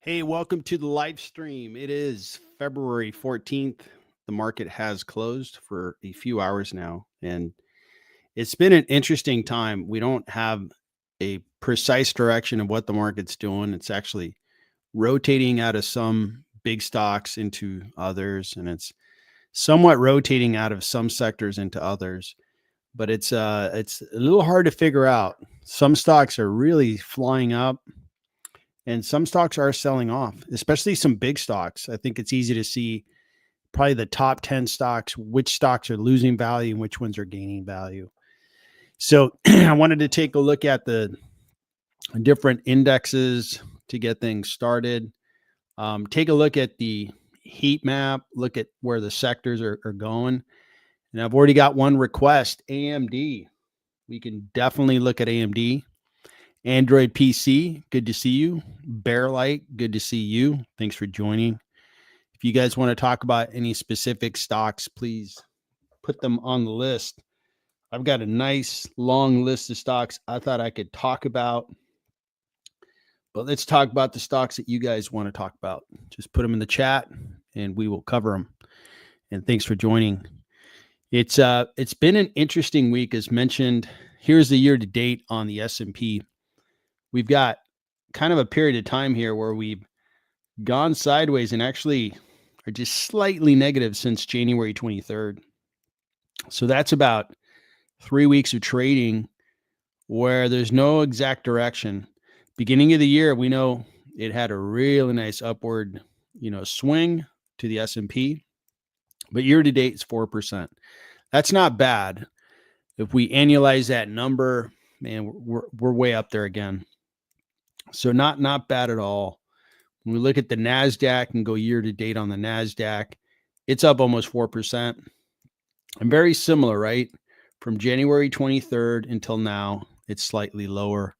Hey, welcome to the live stream. It is February 14th. The market has closed for a few hours now, and it's been an interesting time. We don't have a precise direction of what the market's doing. It's actually rotating out of some big stocks into others, and it's somewhat rotating out of some sectors into others. But it's a little hard to figure out. Some stocks are really flying up and some stocks are selling off, especially some big stocks. I think it's easy to see probably the top 10 stocks, which stocks are losing value and which ones are gaining value. So I wanted to take a look at the different indexes to get things started. Take a look at the heat map, look at where the sectors are going. And I've already got one request, AMD. We can definitely look at AMD. Android PC, good to see you. Bearlight, good to see you. Thanks for joining. If you guys want to talk about any specific stocks, please put them on the list. I've got a nice long list of stocks I thought I could talk about. But let's talk about the stocks that you guys want to talk about. Just put them in the chat and we will cover them. And thanks for joining. It's been an interesting week, as mentioned. Here's the year to date on the S&P. We've got kind of a period of time here where we've gone sideways and actually are just slightly negative since January 23rd. So that's about 3 weeks of trading where there's no exact direction. Beginning of the year, we know it had a really nice upward, swing to the S&P, but year to date it's 4%. That's not bad. If we annualize that number, man, we're way up there again. So not bad at all. When we look at the NASDAQ and go year to date on the NASDAQ, it's up almost 4%. And very similar, right? From January 23rd until now, it's slightly lower.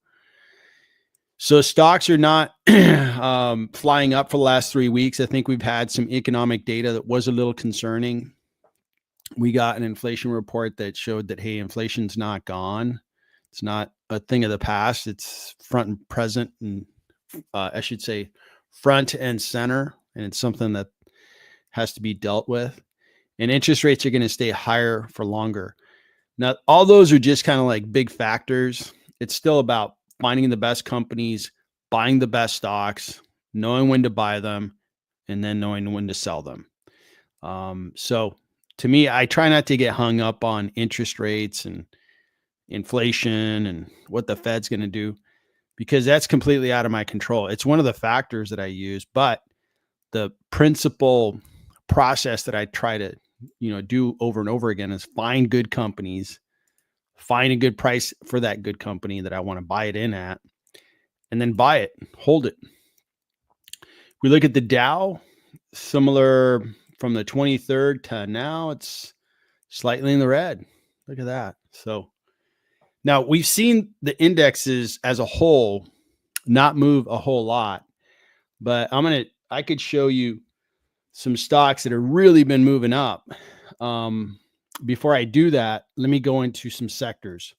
So stocks are not flying up for the last 3 weeks. I think we've had some economic data that was a little concerning. We got an inflation report that showed that, hey, inflation's not gone. It's not a thing of the past. It's front and present, and I should say front and center. And it's something that has to be dealt with. And interest rates are going to stay higher for longer. Now, all those are just kind of like big factors. It's still about finding the best companies, buying the best stocks, knowing when to buy them, and then knowing when to sell them. So to me, I try not to get hung up on interest rates and inflation and what the Fed's going to do, because that's completely out of my control. It's one of the factors that I use, but the principal process that I try to, do over and over again is find good companies, find a good price for that good company that I want to buy it in at, and then buy it, hold it. We look at the Dow, similar from the 23rd to now, it's slightly in the red. Look at that. So now we've seen the indexes as a whole not move a whole lot, but I could show you some stocks that have really been moving up. Before I do that, let me go into some sectors.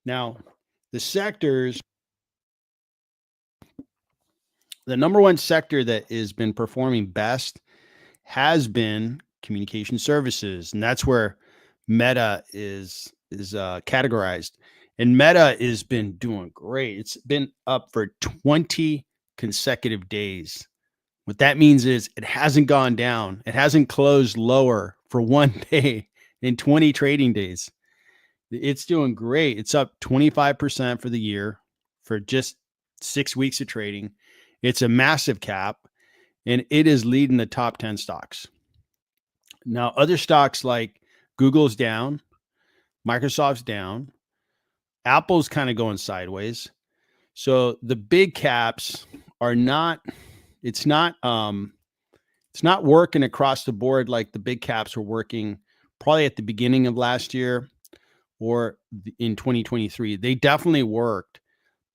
Now, the sectors, the number one sector that has been performing best has been communication services, and that's where Meta is categorized. And Meta has been doing great. It's been up for 20 consecutive days. What that means is it hasn't gone down. It hasn't closed lower for one day in 20 trading days. It's doing great. It's up 25% for the year for just 6 weeks of trading. It's a massive cap, and it is leading the top 10 stocks. Now, other stocks like Google's down, Microsoft's down, Apple's kind of going sideways. So the big caps are not, it's not working across the board like the big caps were working probably at the beginning of last year or in 2023. They definitely worked,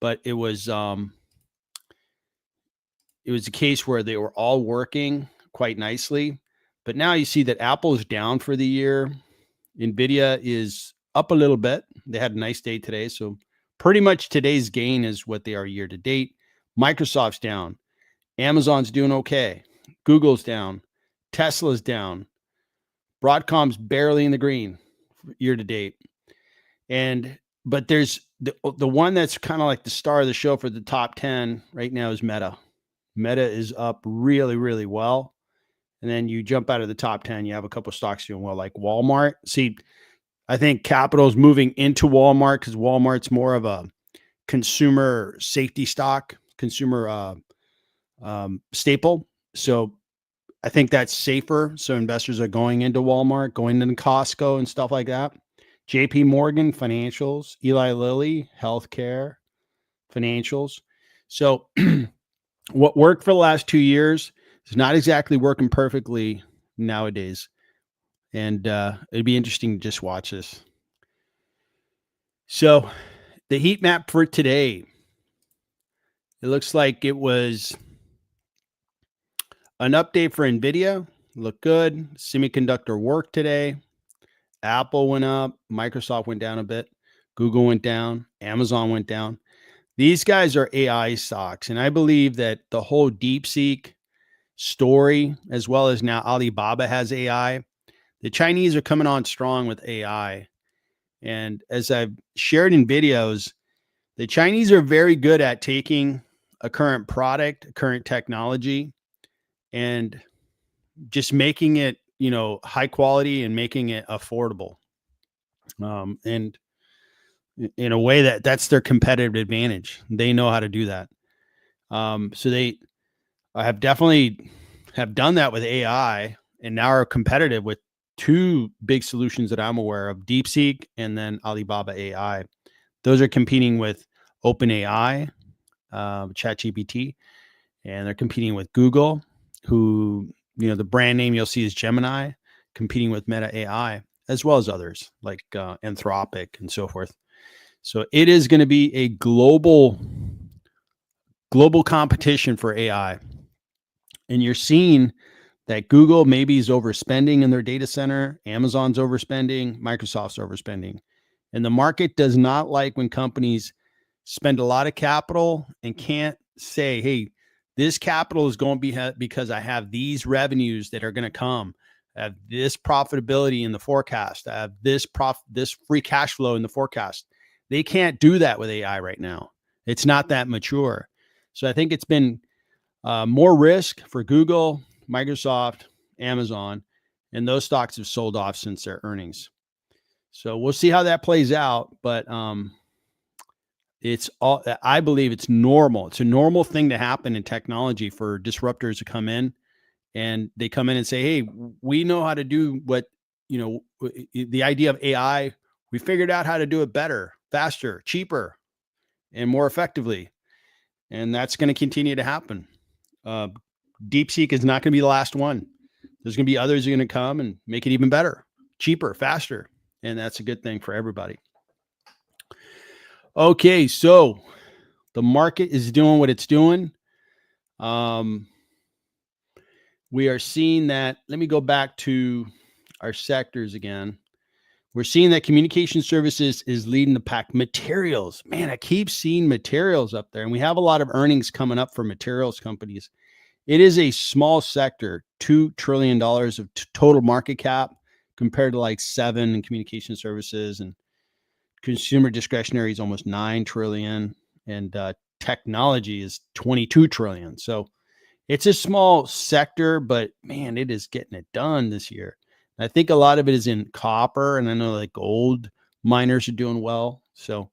but it was a case where they were all working quite nicely. But now you see that Apple is down for the year. NVIDIA is up a little bit. They had a nice day today. So pretty much today's gain is what they are year to date. Microsoft's down. Amazon's doing okay. Google's down. Tesla's down. Broadcom's barely in the green year to date. But there's the one that's kind of like the star of the show for the top 10 right now is Meta. Meta is up really, really well. And then you jump out of the top 10, you have a couple of stocks doing well, like Walmart. See, I think capital is moving into Walmart because Walmart's more of a consumer safety stock, consumer staple. So I think that's safer. So investors are going into Walmart, going into Costco and stuff like that. JP Morgan, financials. Eli Lilly, healthcare, financials. So what worked for the last 2 years is not exactly working perfectly nowadays. And it'd be interesting to just watch this. So the heat map for today, it looks like it was an update for NVIDIA. Looked good. Semiconductor worked today. Apple went up. Microsoft went down a bit. Google went down. Amazon went down. These guys are AI stocks. And I believe that the whole DeepSeek story, as well as now Alibaba has AI, the Chinese are coming on strong with AI. And as I've shared in videos, the Chinese are very good at taking a current product, a current technology, and just making it, high quality and making it affordable. And in a way that's their competitive advantage. They know how to do that. So they have definitely have done that with AI and now are competitive with two big solutions that I'm aware of, DeepSeek and then Alibaba AI. Those are competing with OpenAI, ChatGPT, and they're competing with Google, who, the brand name you'll see is Gemini, competing with Meta AI, as well as others like Anthropic and so forth. So it is going to be a global competition for AI. And you're seeing that Google maybe is overspending in their data center, Amazon's overspending, Microsoft's overspending. And the market does not like when companies spend a lot of capital and can't say, hey, this capital is going to be because I have these revenues that are going to come. I have this profitability in the forecast. I have this free cash flow in the forecast. They can't do that with AI right now. It's not that mature. So I think it's been more risk for Google, Microsoft, Amazon, and those stocks have sold off since their earnings. So we'll see how that plays out. But I believe it's normal. It's a normal thing to happen in technology for disruptors to come in, and they come in and say, hey, we know how to do what, the idea of AI, we figured out how to do it better, faster, cheaper, and more effectively. And that's going to continue to happen. DeepSeek is not going to be the last one. There's going to be others who are going to come and make it even better, cheaper, faster. And that's a good thing for everybody. Okay, so the market is doing what it's doing. We are seeing that. Let me go back to our sectors again. We're seeing that communication services is leading the pack. Materials, man, I keep seeing materials up there, and we have a lot of earnings coming up for materials companies. It is a small sector, $2 trillion of total market cap compared to like 7 in communication services, and consumer discretionary is almost 9 trillion, and technology is 22 trillion. So it's a small sector, but man, it is getting it done this year. I think a lot of it is in copper, and I know like gold miners are doing well. So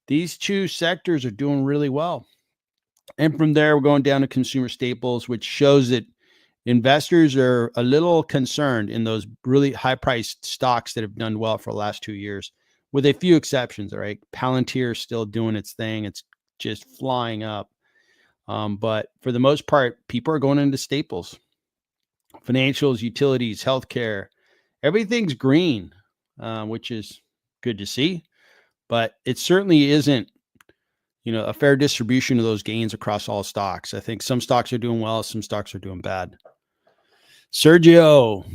these two sectors are doing really well. And from there, we're going down to consumer staples, which shows that investors are a little concerned in those really high-priced stocks that have done well for the last 2 years, with a few exceptions. All right, Palantir is still doing its thing; it's just flying up. But for the most part, people are going into staples, financials, utilities, healthcare. Everything's green, which is good to see. But it certainly isn't, a fair distribution of those gains across all stocks. I think some stocks are doing well, some stocks are doing bad. Sergio,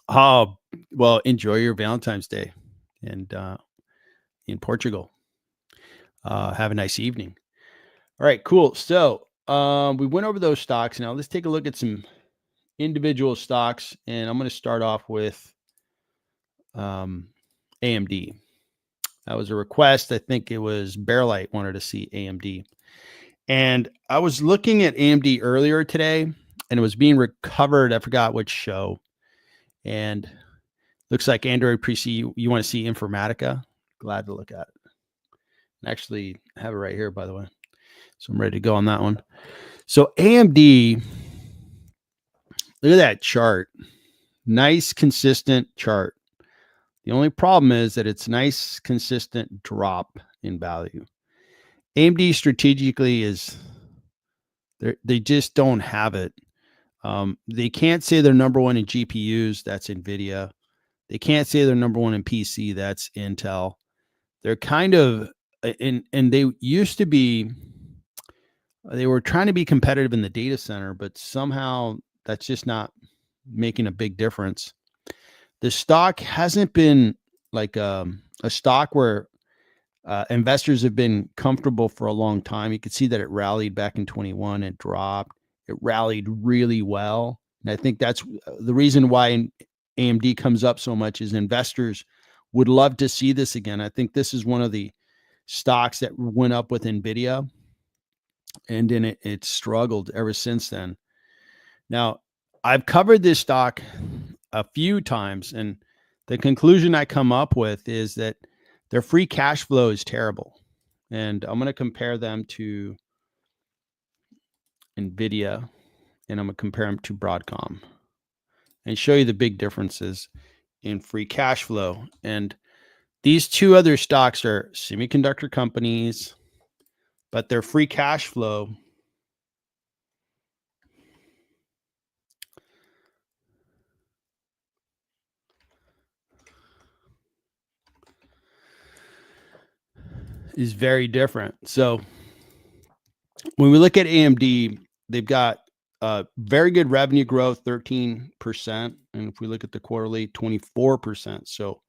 well, enjoy your Valentine's Day and in Portugal. Have a nice evening. All right, cool. So we went over those stocks. Now let's take a look at some individual stocks, and I'm going to start off with AMD. That was a request. I think it was Bearlight wanted to see AMD. And I was looking at AMD earlier today, and it was being recovered. I forgot which show. And looks like Android PC, you want to see Informatica. Glad to look at it. I actually have it right here, by the way. So I'm ready to go on that one. So AMD, look at that chart. Nice, consistent chart. The only problem is that it's nice, consistent drop in value. AMD strategically is, they just don't have it. They can't say they're number one in GPUs. That's NVIDIA. They can't say they're number one in PC. That's Intel. They're kind of, and they used to be, they were trying to be competitive in the data center, but somehow that's just not making a big difference. The stock hasn't been like a stock where investors have been comfortable for a long time. You could see that it rallied back in 21. It dropped. It rallied really well. And I think that's the reason why AMD comes up so much is investors would love to see this again. I think this is one of the stocks that went up with NVIDIA, and then it struggled ever since then. Now, I've covered this stock a few times, and the conclusion I come up with is that their free cash flow is terrible. And I'm going to compare them to NVIDIA, and I'm going to compare them to Broadcom and show you the big differences in free cash flow. And these two other stocks are semiconductor companies, but their free cash flow is very different. So when we look at AMD, they've got very good revenue growth, 13%. And if we look at the quarterly, 24%. So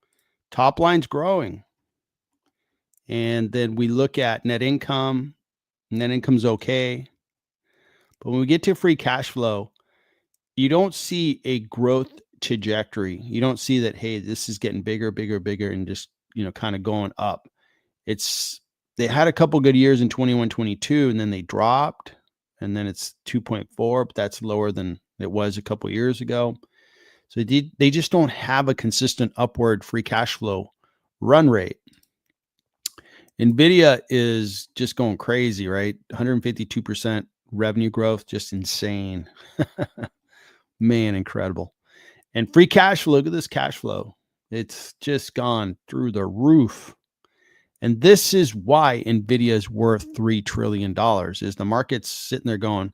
top line's growing. And then we look at net income's okay. But when we get to free cash flow, you don't see a growth trajectory. You don't see that, hey, this is getting bigger, bigger, bigger, and just, kind of going up. They had a couple good years in 21, 22, and then they dropped, and then it's 2.4, but that's lower than it was a couple years ago. So they just don't have a consistent upward free cash flow run rate. NVIDIA is just going crazy, right? 152% revenue growth, just insane. Man, incredible. And free cash flow, look at this cash flow. It's just gone through the roof. And this is why NVIDIA is worth $3 trillion, is the market's sitting there going,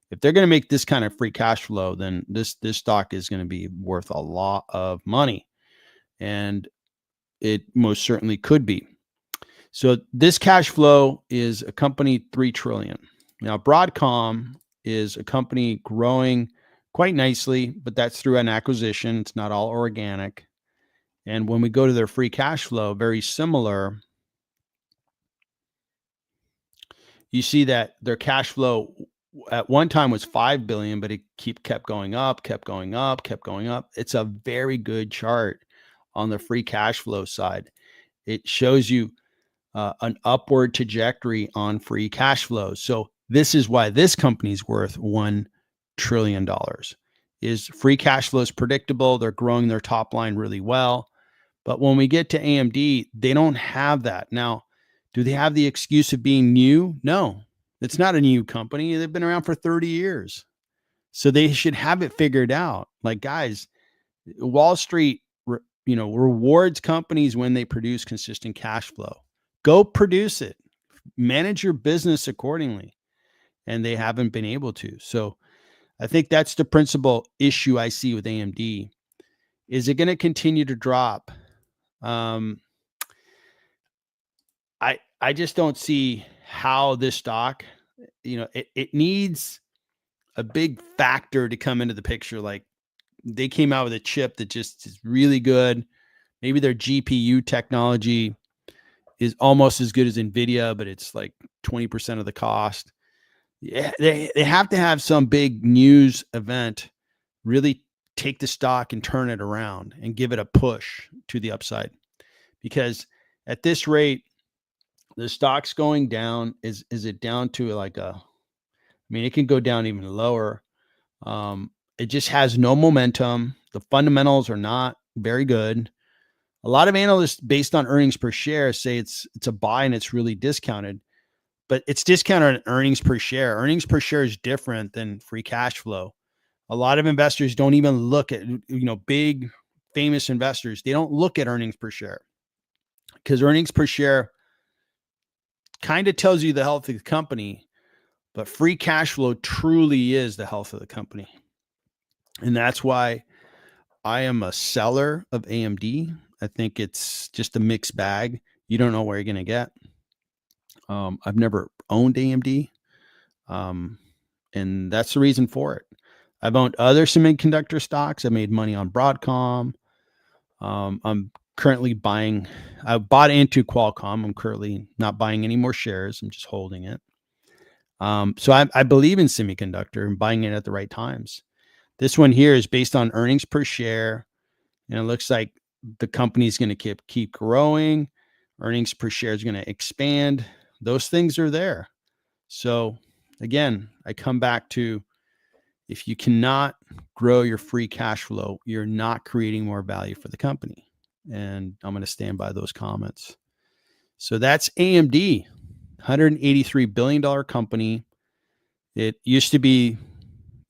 if they're going to make this kind of free cash flow, then this stock is going to be worth a lot of money. And it most certainly could be. So this cash flow is a company $3 trillion. Now, Broadcom is a company growing quite nicely, but that's through an acquisition. It's not all organic. And when we go to their free cash flow, very similar. You see that their cash flow at one time was $5 billion, but it kept going up, kept going up, kept going up. It's a very good chart on the free cash flow side. It shows you an upward trajectory on free cash flow. So this is why this company's worth $1 trillion. Is free cash flow is predictable. They're growing their top line really well. But when we get to AMD, they don't have that. Now, do they have the excuse of being new? No, it's not a new company. They've been around for 30 years. So they should have it figured out. Like, guys, Wall Street, rewards companies when they produce consistent cash flow. Go produce it. Manage your business accordingly. And they haven't been able to. So I think that's the principal issue I see with AMD. Is it going to continue to drop? I just don't see how this stock, it needs a big factor to come into the picture. Like, they came out with a chip that just is really good. Maybe their GPU technology is almost as good as NVIDIA, but it's like 20% of the cost. Yeah, they have to have some big news event really take the stock and turn it around and give it a push to the upside. Because at this rate, the stock's going down. Is it down to like a? I mean, it can go down even lower. It just has no momentum. The fundamentals are not very good. A lot of analysts, based on earnings per share, say it's a buy and it's really discounted. But it's discounted on earnings per share. Earnings per share is different than free cash flow. A lot of investors don't even look at, big famous investors. They don't look at earnings per share because earnings per share kind of tells you the health of the company, but free cash flow truly is the health of the company. And that's why I am a seller of AMD. I think it's just a mixed bag. You don't know where you're going to get. I've never owned AMD. And that's the reason for it. I've owned other semiconductor stocks. I made money on Broadcom. I'm currently buying, I bought into Qualcomm. I'm currently not buying any more shares. I'm just holding it. So I believe in semiconductor and buying it at the right times. This one here is based on earnings per share. And it looks like the company is going to keep growing. Earnings per share is going to expand. Those things are there. So again, I come back to, if you cannot grow your free cash flow, you're not creating more value for the company. And I'm going to stand by those comments. So that's AMD, $183 billion company. It used to be,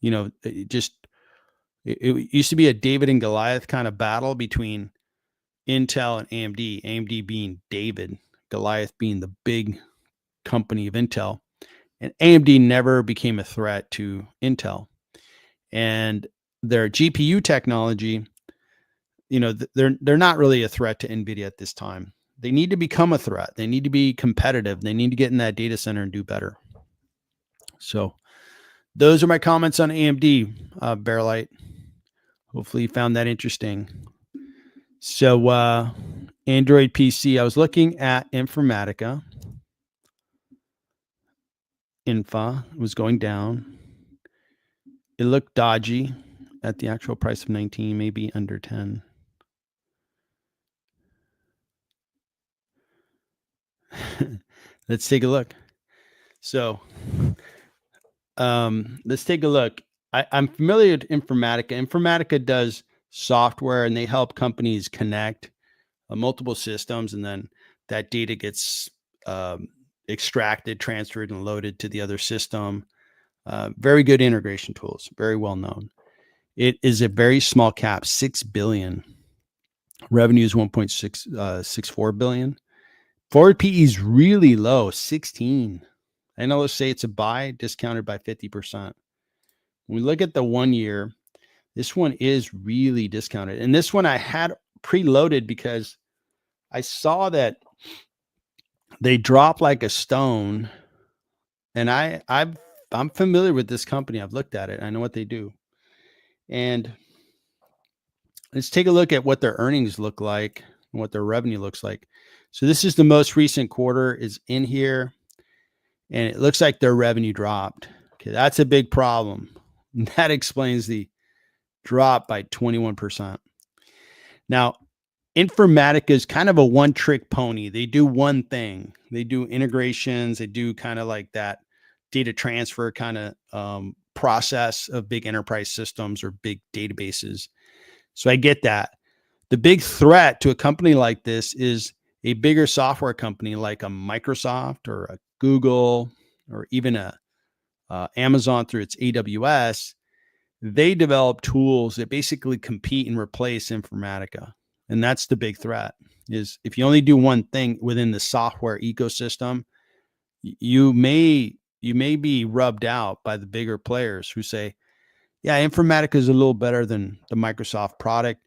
it used to be a David and Goliath kind of battle between Intel and AMD, AMD being David, Goliath being the big company of Intel. And AMD never became a threat to Intel. And their GPU technology, they're not really a threat to NVIDIA at this time. They need to become a threat. They need to be competitive. They need to get in that data center and do better. So those are my comments on AMD, Bearlight. Hopefully you found that interesting. So Android PC, I was looking at Informatica. Infa was going down. It looked dodgy at the actual price of 19, maybe under 10. Let's take a look. So let's take a look. I'm familiar with Informatica. Informatica does software and they help companies connect multiple systems, and then that data gets extracted, transferred, and loaded to the other system. Very good integration tools, very well known. It is a very small cap, $6 billion. Revenue is 1.64 billion. Forward PE is really low, 16. Analysts say it's a buy, discounted by 50%. When we look at the 1 year, this one is really discounted. And this one I had preloaded because I saw that they drop like a stone. And I'm familiar with this company. I've looked at it. I know what they do. And let's take a look at what their earnings look like and what their revenue looks like. So this is the most recent quarter is in here. And it looks like their revenue dropped. Okay, that's a big problem. That explains the drop by 21%. Now, Informatica is kind of a one-trick pony. They do one thing. They do integrations. They do kind of like that data transfer kind of process of big enterprise systems or big databases. So I get that. The big threat to a company like this is a bigger software company like a Microsoft or a Google or even a Amazon through its AWS. They develop tools that basically compete and replace Informatica. And that's the big threat, is if you only do one thing within the software ecosystem, you may be rubbed out by the bigger players who say, yeah, Informatica is a little better than the Microsoft product,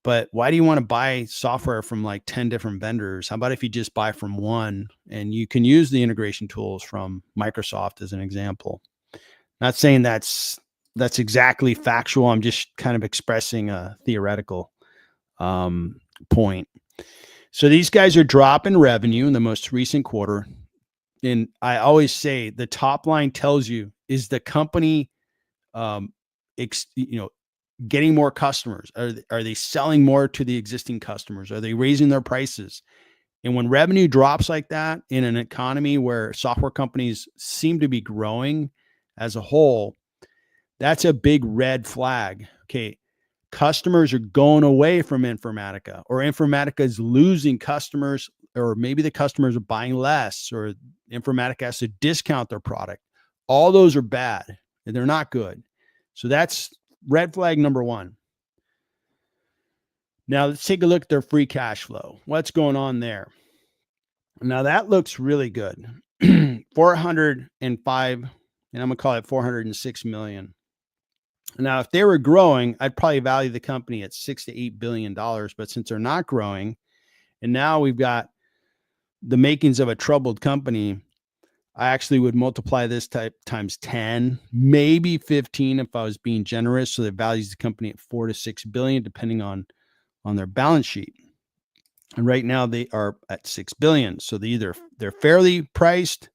but why do you want to buy software from like 10 different vendors? How about if you just buy from one and you can use the integration tools from Microsoft as an example? Not saying that's exactly factual. I'm just kind of expressing a theoretical point. So these guys are dropping revenue in the most recent quarter, And I always say the top line tells you, is the company, um, getting more customers? Are they selling more to the existing customers? Are they raising their prices? And when revenue drops like that in an economy where software companies seem to be growing as a whole, that's a big red flag. Okay, customers are going away from Informatica, or Informatica is losing customers, or maybe the customers are buying less, or Informatica has to discount their product. All those are bad and they're not good. So that's red flag number one. Now let's take a look at their free cash flow. What's going on there? Now that looks really good. 405, and I'm gonna call it 406 million. Now, if they were growing, I'd probably value the company at $6 to $8 billion. But since they're not growing, and now we've got the makings of a troubled company, I actually would multiply this type times 10, maybe 15 if I was being generous. So that values the company at 4 to 6 billion, depending on their balance sheet. And right now they are at 6 billion. So they're fairly priced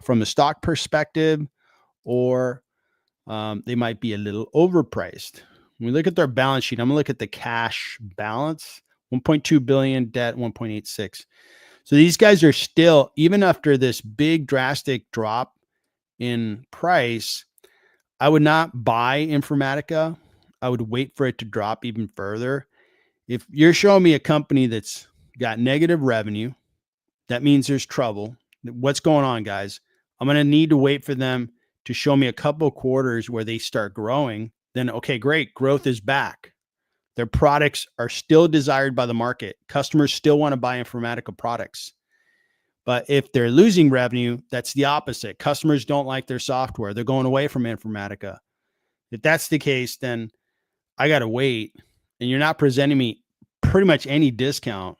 from a stock perspective, or they might be a little overpriced. When we look at their balance sheet, I'm gonna look at the cash balance: 1.2 billion, debt 1.86. So these guys are still, even after this big drastic drop in price, I would not buy Informatica. I would wait for it to drop even further. If you're showing me a company that's got negative revenue, that means there's trouble. What's going on, guys? I'm going to need to wait for them to show me a couple of quarters where they start growing. Then, okay, great. Growth is back. Their products are still desired by the market. Customers still want to buy Informatica products. But if they're losing revenue, that's the opposite. Customers don't like their software. They're going away from Informatica. If that's the case, then I got to wait. And you're not presenting me pretty much any discount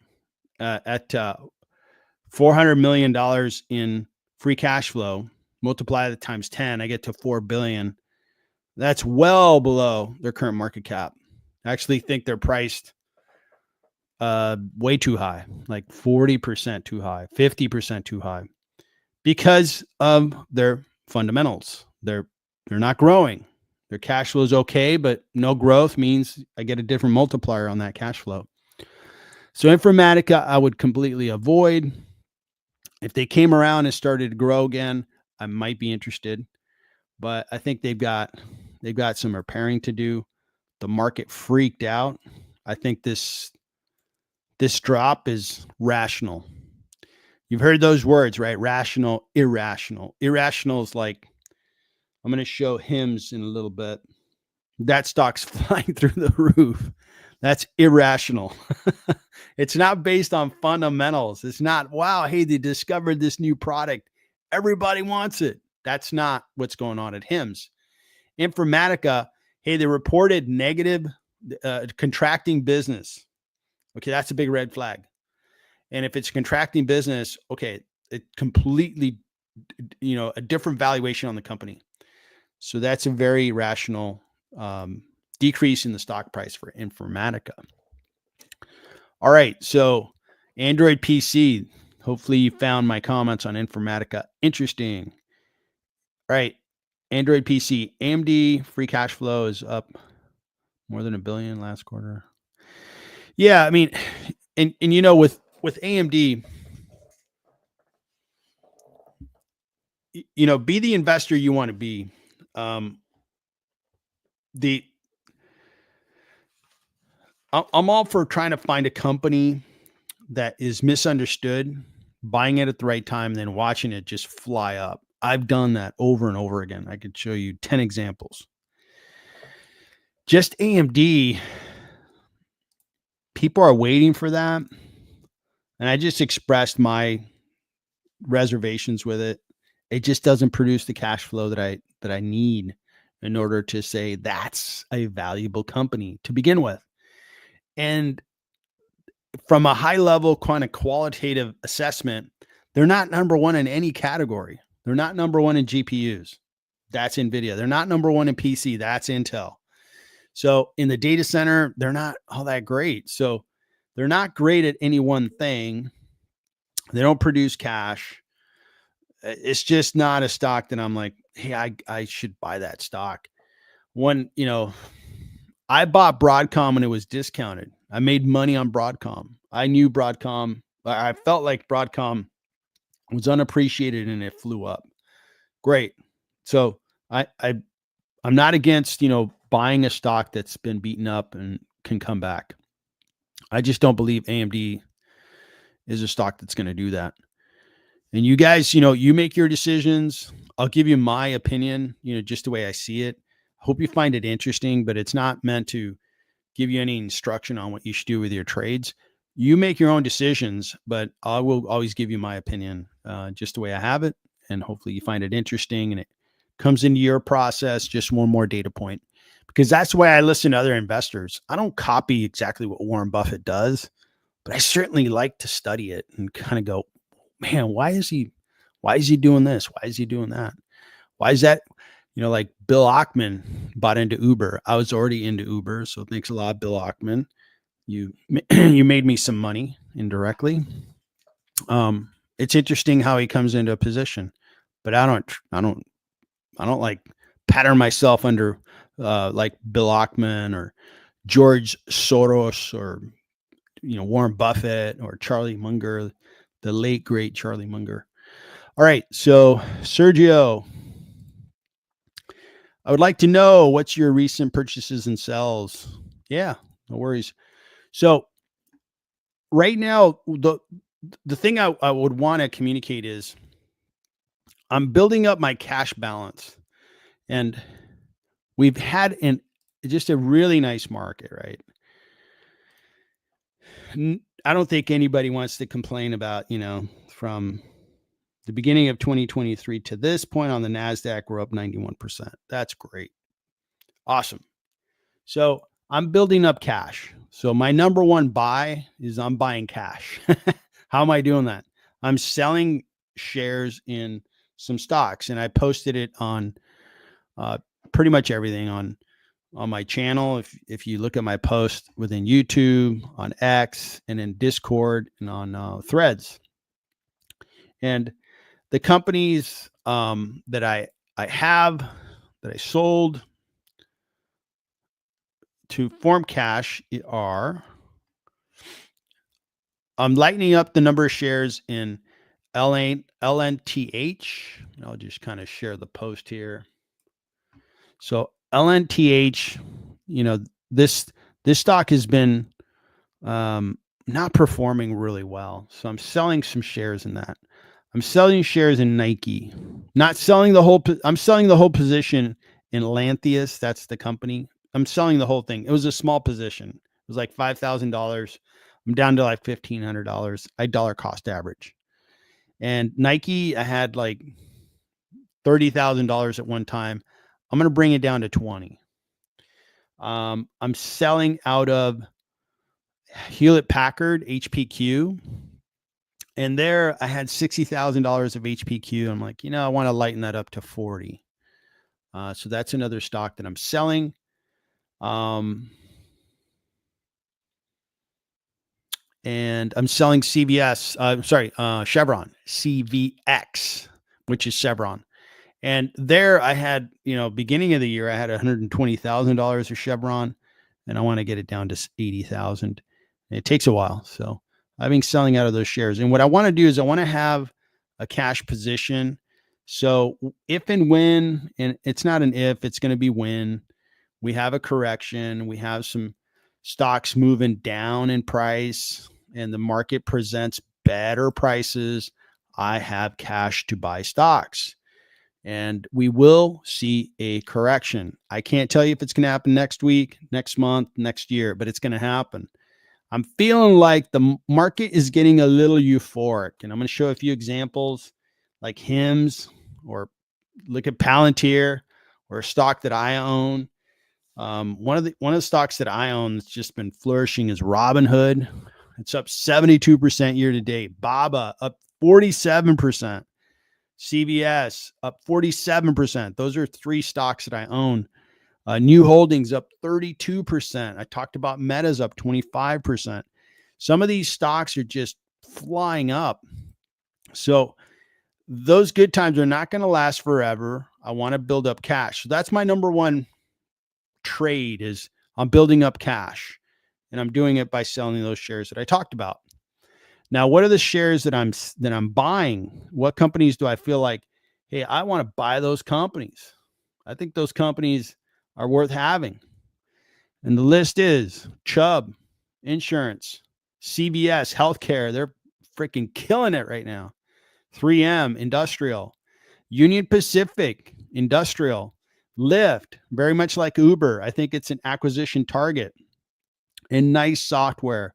at $400 million in free cash flow. Multiply that times 10, I get to 4 billion. That's well below their current market cap. I actually think they're priced way too high, like 40% too high, 50% too high, because of their fundamentals. They're not growing. Their cash flow is okay, but no growth means I get a different multiplier on that cash flow. So Informatica, I would completely avoid. If they came around and started to grow again, I might be interested, but I think they've got some repairing to do. The market freaked out. I think this drop is rational. You've heard those words, right? Rational, irrational. Irrational is like, I'm going to show HIMSS in a little bit. That stock's flying through the roof. That's irrational. It's not based on fundamentals. It's not, wow, hey, they discovered this new product. Everybody wants it. That's not what's going on at HIMSS. Informatica, hey, they reported negative contracting business. Okay, that's a big red flag. And if it's contracting business, okay, it completely, a different valuation on the company. So that's a very rational decrease in the stock price for Informatica. All right, so Android PC. Hopefully you found my comments on Informatica interesting. All right, Android PC. AMD free cash flow is up more than $1 billion last quarter. Yeah, I mean, and with AMD, be the investor you want to be. I'm all for trying to find a company that is misunderstood, buying it at the right time, then watching it just fly up. I've done that over and over again. I could show you 10 examples. Just AMD, people are waiting for that. And I just expressed my reservations with it. It just doesn't produce the cash flow that I need in order to say that's a valuable company to begin with. And from a high level kind of qualitative assessment, they're not number one in any category. They're not number one in GPUs. That's NVIDIA. They're not number one in PC. That's Intel. So in the data center, they're not all that great. So they're not great at any one thing. They don't produce cash. it's just not a stock that I'm like, hey, I should buy that stock. When, I bought Broadcom when it was discounted. I made money on Broadcom. I knew Broadcom. I felt like Broadcom was unappreciated and it flew up. Great. So I'm not against, buying a stock that's been beaten up and can come back. I just don't believe AMD is a stock that's going to do that. And you guys, you make your decisions. I'll give you my opinion, just the way I see it. Hope you find it interesting, but it's not meant to give you any instruction on what you should do with your trades. You make your own decisions, but I will always give you my opinion, just the way I have it. And hopefully you find it interesting and it comes into your process. Just one more data point, because that's the way I listen to other investors. I don't copy exactly what Warren Buffett does, but I certainly like to study it and kind of go, man, why is he doing this? Why is he doing that? Why is that? Like Bill Ackman bought into Uber. I was already into Uber. So thanks a lot, Bill Ackman. You made me some money indirectly. It's interesting how he comes into a position, but I don't like pattern myself under like Bill Ackman or George Soros or Warren Buffett or Charlie Munger, the late great Charlie Munger. All right, so Sergio, I would like to know what's your recent purchases and sells. Yeah, no worries. So right now, the thing I would want to communicate is I'm building up my cash balance, and we've had just a really nice market, right? I don't think anybody wants to complain about, from the beginning of 2023 to this point on the NASDAQ, we're up 91%. That's great. Awesome. So I'm building up cash. So my number one buy is I'm buying cash. How am I doing that? I'm selling shares in some stocks, and I posted it on pretty much everything on my channel. If you look at my post within YouTube, on X, and in Discord, and on Threads, and the companies that I sold to form cash are, I'm lightening up the number of shares in LNTH. I'll just kind of share the post here. So LNTH, this stock has been not performing really well. So I'm selling some shares in that. I'm selling shares in Nike. I'm selling the whole position in Lantheus. That's the company. I'm selling the whole thing. It was a small position. It was like $5,000. I'm down to like $1,500. I dollar cost average. And Nike, I had like $30,000 at one time. I'm going to bring it down to 20. I'm selling out of Hewlett Packard, HPQ. And there I had $60,000 of HPQ. I'm like, I want to lighten that up to 40. So that's another stock that I'm selling. And I'm selling Chevron, CVX, which is Chevron. And there I had, beginning of the year, I had $120,000 of Chevron, and I want to get it down to 80,000. It takes a while. So I've been selling out of those shares. And what I want to do is I want to have a cash position. So if and when, and it's not an if, it's going to be when we have a correction, we have some stocks moving down in price and the market presents better prices, I have cash to buy stocks. And we will see a correction. I can't tell you if it's going to happen next week, next month, next year, but it's going to happen. I'm feeling like the market is getting a little euphoric, and I'm going to show a few examples like HIMS, or look at Palantir, or a stock that I own. One of the stocks that I own that's just been flourishing is Robinhood. It's up 72% year to date. BABA up 47%. CVS up 47%. Those are three stocks that I own. New Holdings up 32%. I talked about Meta's up 25%. Some of these stocks are just flying up. So those good times are not going to last forever. I want to build up cash. So that's my number one trade is I'm building up cash, and I'm doing it by selling those shares that I talked about. Now, what are the shares that I'm buying? What companies do I feel like, hey, I want to buy those companies? I think those companies are worth having. And the list is Chubb Insurance, CVS Healthcare. They're freaking killing it right now. 3M Industrial, Union Pacific Industrial, Lyft, very much like Uber. I think it's an acquisition target. And Nice Software,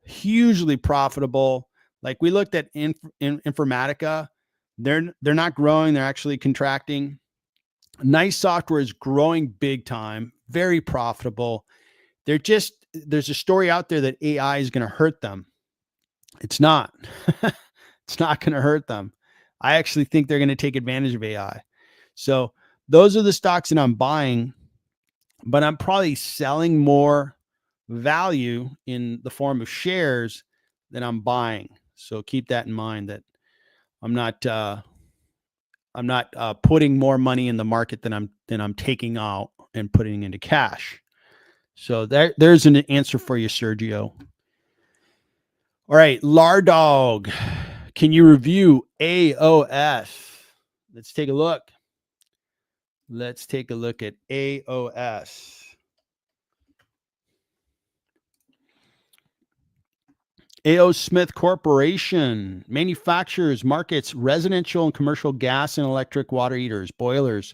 hugely profitable. Like we looked at Informatica, they're not growing, they're actually contracting. Nice Software is growing big time, very profitable. There's a story out there that AI is going to hurt them. It's not. It's not going to hurt them. I actually think they're going to take advantage of AI. So those are the stocks that I'm buying, but I'm probably selling more value in the form of shares than I'm buying. So keep that in mind, that I'm not putting more money in the market than I'm taking out and putting into cash. So there's an answer for you, Sergio. All right, Lardog, can you review AOS? Let's take a look. Let's take a look at AOS. A.O. Smith Corporation manufactures, markets residential and commercial gas and electric water heaters, boilers,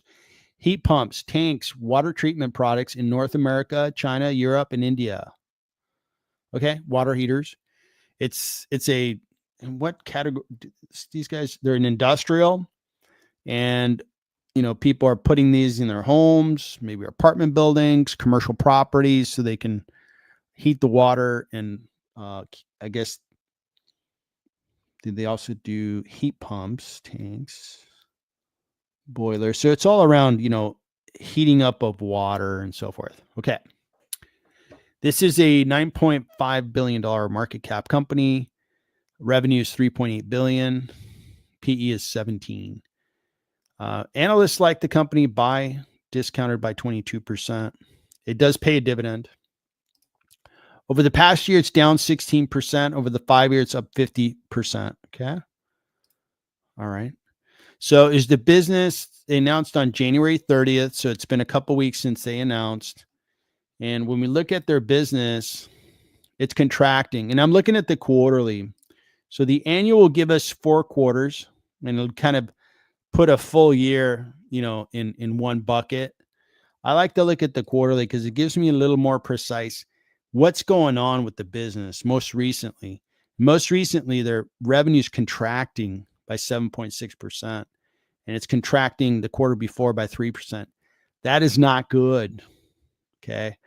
heat pumps, tanks, water treatment products in North America, China, Europe, and India. Okay, water heaters. It's a, in what category? These guys, they're an industrial, and people are putting these in their homes, maybe apartment buildings, commercial properties, so they can heat the water. And I guess, did they also do heat pumps, tanks, boilers? So it's all around, heating up of water and so forth. Okay. This is a $9.5 billion market cap company. Revenue is $3.8 billion. PE is 17. Analysts like the company, buy discounted by 22%. It does pay a dividend. Over the past year, it's down 16%. Over the 5 years, it's up 50%. Okay. All right. So is the business, they announced on January 30th. So it's been a couple weeks since they announced. And when we look at their business, it's contracting. And I'm looking at the quarterly. So the annual will give us 4 quarters, and it'll kind of put a full year, in one bucket. I like to look at the quarterly because it gives me a little more precise what's going on with the business most recently. Most recently, their revenue is contracting by 7.6%, and it's contracting the quarter before by 3%. That is not good. Okay.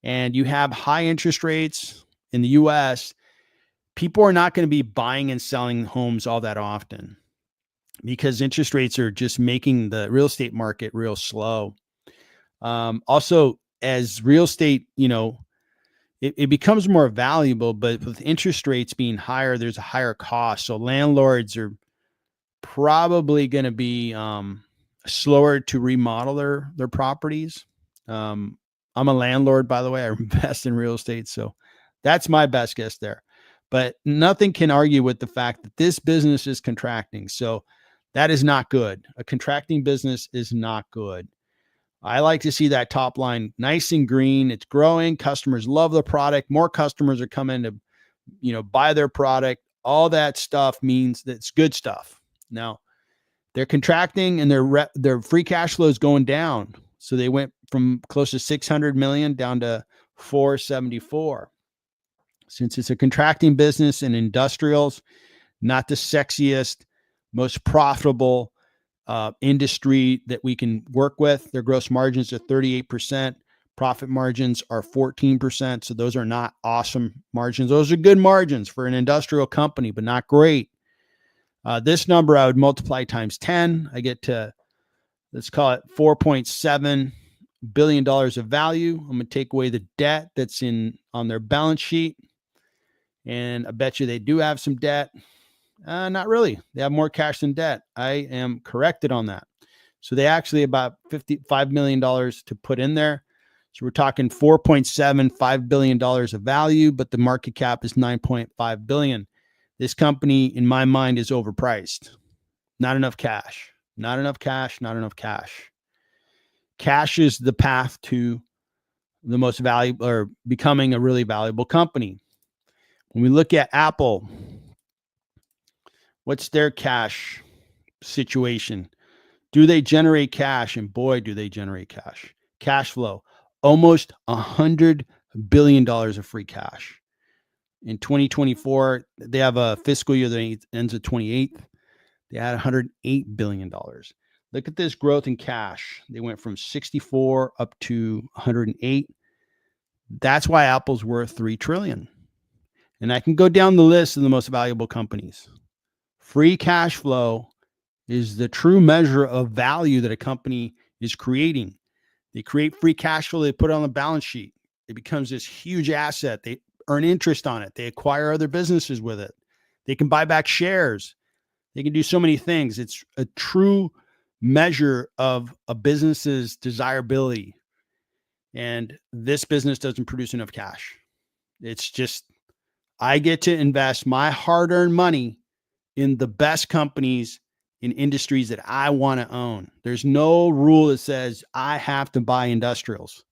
And you have high interest rates in the US. People are not going to be buying and selling homes all that often because interest rates are just making the real estate market real slow. Also, as real estate, it becomes more valuable, but with interest rates being higher, there's a higher cost. So landlords are probably going to be slower to remodel their properties. I'm a landlord, by the way. I invest in real estate, so that's my best guess there. But nothing can argue with the fact that this business is contracting. So that is not good. A contracting business is not good. I like to see that top line nice and green. It's growing. Customers love the product. More customers are coming to, buy their product. All that stuff means that it's good stuff. Now, they're contracting, and their free cash flow is going down. So they went from close to 600 million down to 474. Since it's a contracting business and industrials, not the sexiest, most profitable industry that we can work with. Their gross margins are 38%. Profit margins are 14%. So those are not awesome margins. Those are good margins for an industrial company, but not great. This number I would multiply times 10. I get to, let's call it $4.7 billion of value. I'm going to take away the debt that's on their balance sheet. And I bet you they do have some debt. Not really. They have more cash than debt. I am corrected on that. So they actually about $55 million to put in there. So we're talking $4.75 billion of value, but the market cap is $9.5 billion. This company, in my mind, is overpriced. Not enough cash. Not enough cash. Not enough cash. Cash is the path to the most valuable, or becoming a really valuable company. When we look at Apple, what's their cash situation? Do they generate cash? And boy, do they generate cash. Cash flow, almost $100 billion of free cash. In 2024, they have a fiscal year that ends at 28th. They had $108 billion. Look at this growth in cash. They went from 64 up to 108. That's why Apple's worth $3 trillion. And I can go down the list of the most valuable companies. Free cash flow is the true measure of value that a company is creating. They create free cash flow, they put it on the balance sheet. It becomes this huge asset. They earn interest on it. They acquire other businesses with it. They can buy back shares. They can do so many things. It's a true measure of a business's desirability. And this business doesn't produce enough cash. It's just, I get to invest my hard-earned money in the best companies in industries that I want to own. There's no rule that says I have to buy industrials.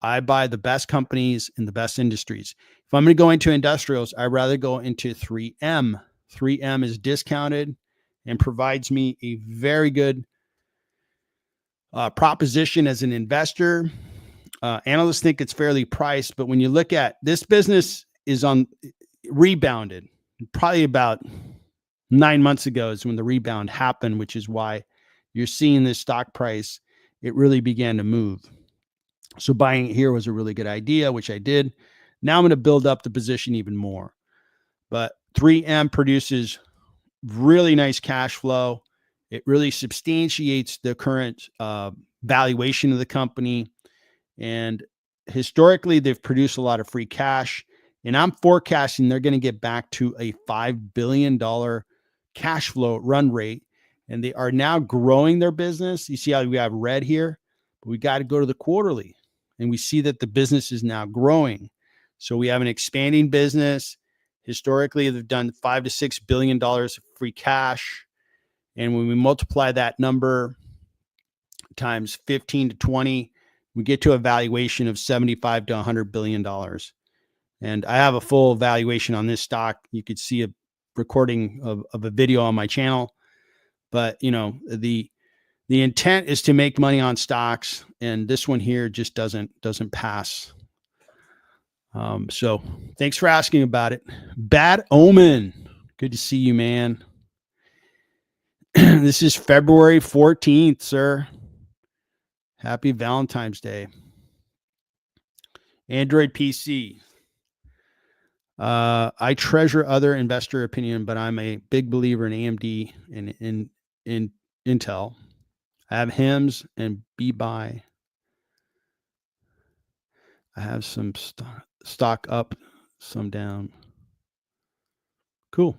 I buy the best companies in the best industries. If I'm going to go into industrials, I'd rather go into 3M. 3M is discounted and provides me a very good proposition as an investor. Analysts think it's fairly priced, but when you look at this business is on rebounded. Probably about 9 months ago is when the rebound happened, which is why you're seeing this stock price. It really began to move. So buying it here was a really good idea, which I did. Now I'm going to build up the position even more. But 3M produces really nice cash flow. It really substantiates the current valuation of the company. And historically, they've produced a lot of free cash. And I'm forecasting they're going to get back to a $5 billion cash flow run rate. And they are now growing their business. You see how we have red here? But we got to go to the quarterly. And we see that the business is now growing. So we have an expanding business. Historically, they've done $5 to $6 billion of free cash. And when we multiply that number times 15 to 20, we get to a valuation of $75 to $100 billion. And I have a full valuation on this stock. You could see a recording of a video on my channel. But, you know, the intent is to make money on stocks. And this one here just doesn't pass. So thanks for asking about it. Bad Omen. Good to see you, man. This is February 14th, sir. Happy Valentine's Day. Android PC. I treasure other investor opinion, but I'm a big believer in AMD and in Intel. I have HIMS and BBuy. I have some stock up, some down. Cool.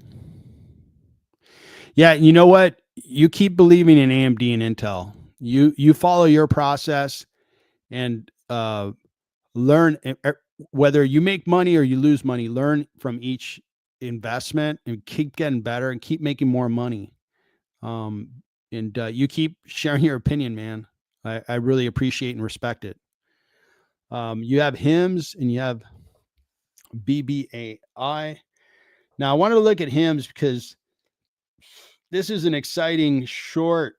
Yeah, you know what? You keep believing in AMD and Intel. You follow your process and learn. Whether you make money or you lose money, learn from each investment and keep getting better and keep making more money. And you keep sharing your opinion, man. I really appreciate and respect it. You have HIMS and you have BBAI. Now I wanted to look at HIMS because this is an exciting short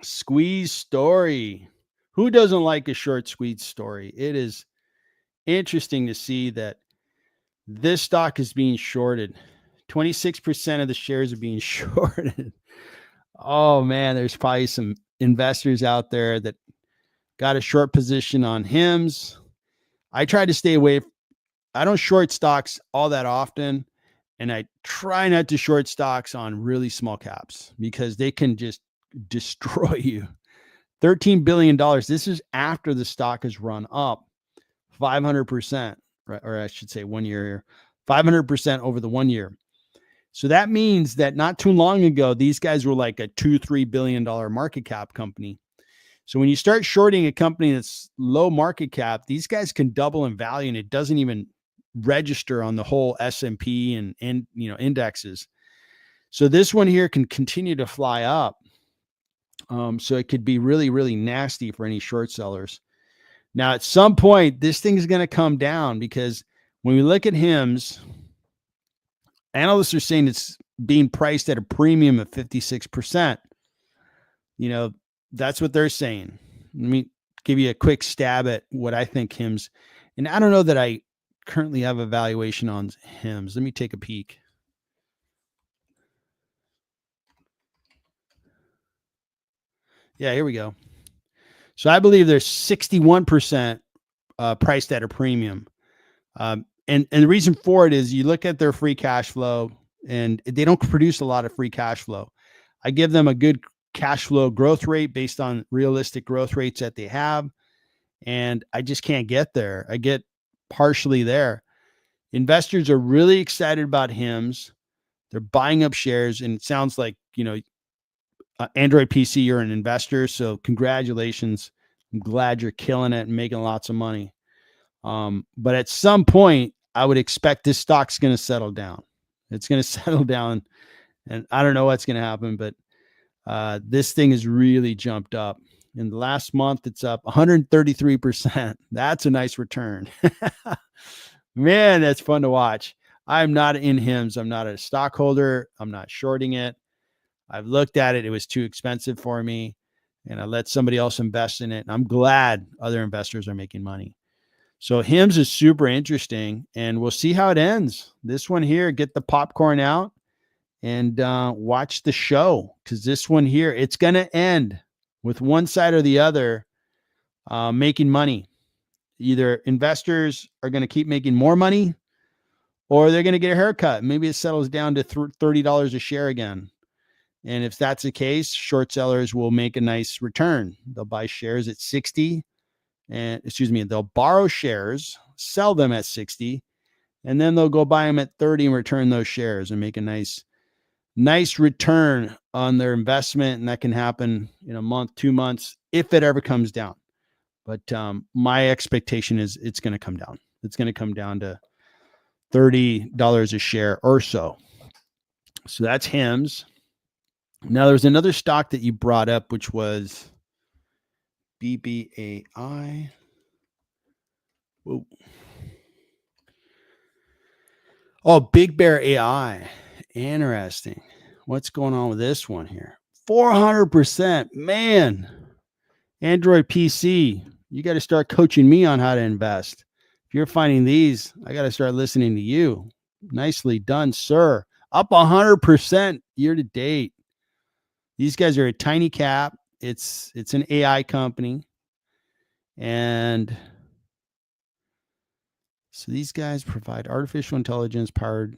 squeeze story. Who doesn't like a short squeeze story? It is interesting to see that this stock is being shorted. 26% of the shares are being shorted. Oh man, there's probably some investors out there that got a short position on HIMS. I try to stay away. I don't short stocks all that often. And I try not to short stocks on really small caps because they can just destroy you. $13 billion. This is after the stock has run up 500%, right? Or I should say 1 year, 500% over the 1 year. So that means that not too long ago, these guys were like a $2-3 billion market cap company. So when you start shorting a company that's low market cap, these guys can double in value, and it doesn't even register on the whole S&P and indexes. So this one here can continue to fly up. So it could be really, really nasty for any short sellers. Now, at some point, this thing is going to come down, because when we look at HIMSS, analysts are saying it's being priced at a premium of 56%. That's what they're saying. Let me give you a quick stab at what I think HIMSS, and I don't know that I currently have a valuation on HIMSS. Let me take a peek. Yeah, here we go. So I believe there's 61% priced at a premium. And the reason for it is you look at their free cash flow, and they don't produce a lot of free cash flow. I give them a good cash flow growth rate based on realistic growth rates that they have, and I just can't get there. I get partially there. Investors are really excited about HIMSS. They're buying up shares, and it sounds like, Android PC, you're an investor, so congratulations. I'm glad you're killing it and making lots of money. But at some point, I would expect this stock's going to settle down. It's going to settle down, and I don't know what's going to happen, but this thing has really jumped up. In the last month, it's up 133%. That's a nice return. Man, that's fun to watch. I'm not in HIMSS. I'm not a stockholder. I'm not shorting it. I've looked at it. It was too expensive for me, and I let somebody else invest in it. And I'm glad other investors are making money. So HIMSS is super interesting, and we'll see how it ends. This one here, get the popcorn out and watch the show, because this one here, it's going to end with one side or the other making money. Either investors are going to keep making more money, or they're going to get a haircut. Maybe it settles down to $30 a share again. And if that's the case, short sellers will make a nice return. They'll buy shares at 60, and they'll borrow shares, sell them at 60, and then they'll go buy them at 30 and return those shares and make a nice return on their investment. And that can happen in a month, 2 months, if it ever comes down. But my expectation is it's going to come down. It's going to come down to $30 a share or so. So that's HIMSS. Now, there's another stock that you brought up, which was BBAI. Whoa. Oh, Big Bear AI. Interesting. What's going on with this one here? 400%. Man, Android PC, you got to start coaching me on how to invest. If you're finding these, I got to start listening to you. Nicely done, sir. Up 100% year to date. These guys are a tiny cap. It's an AI company. And so these guys provide artificial intelligence powered.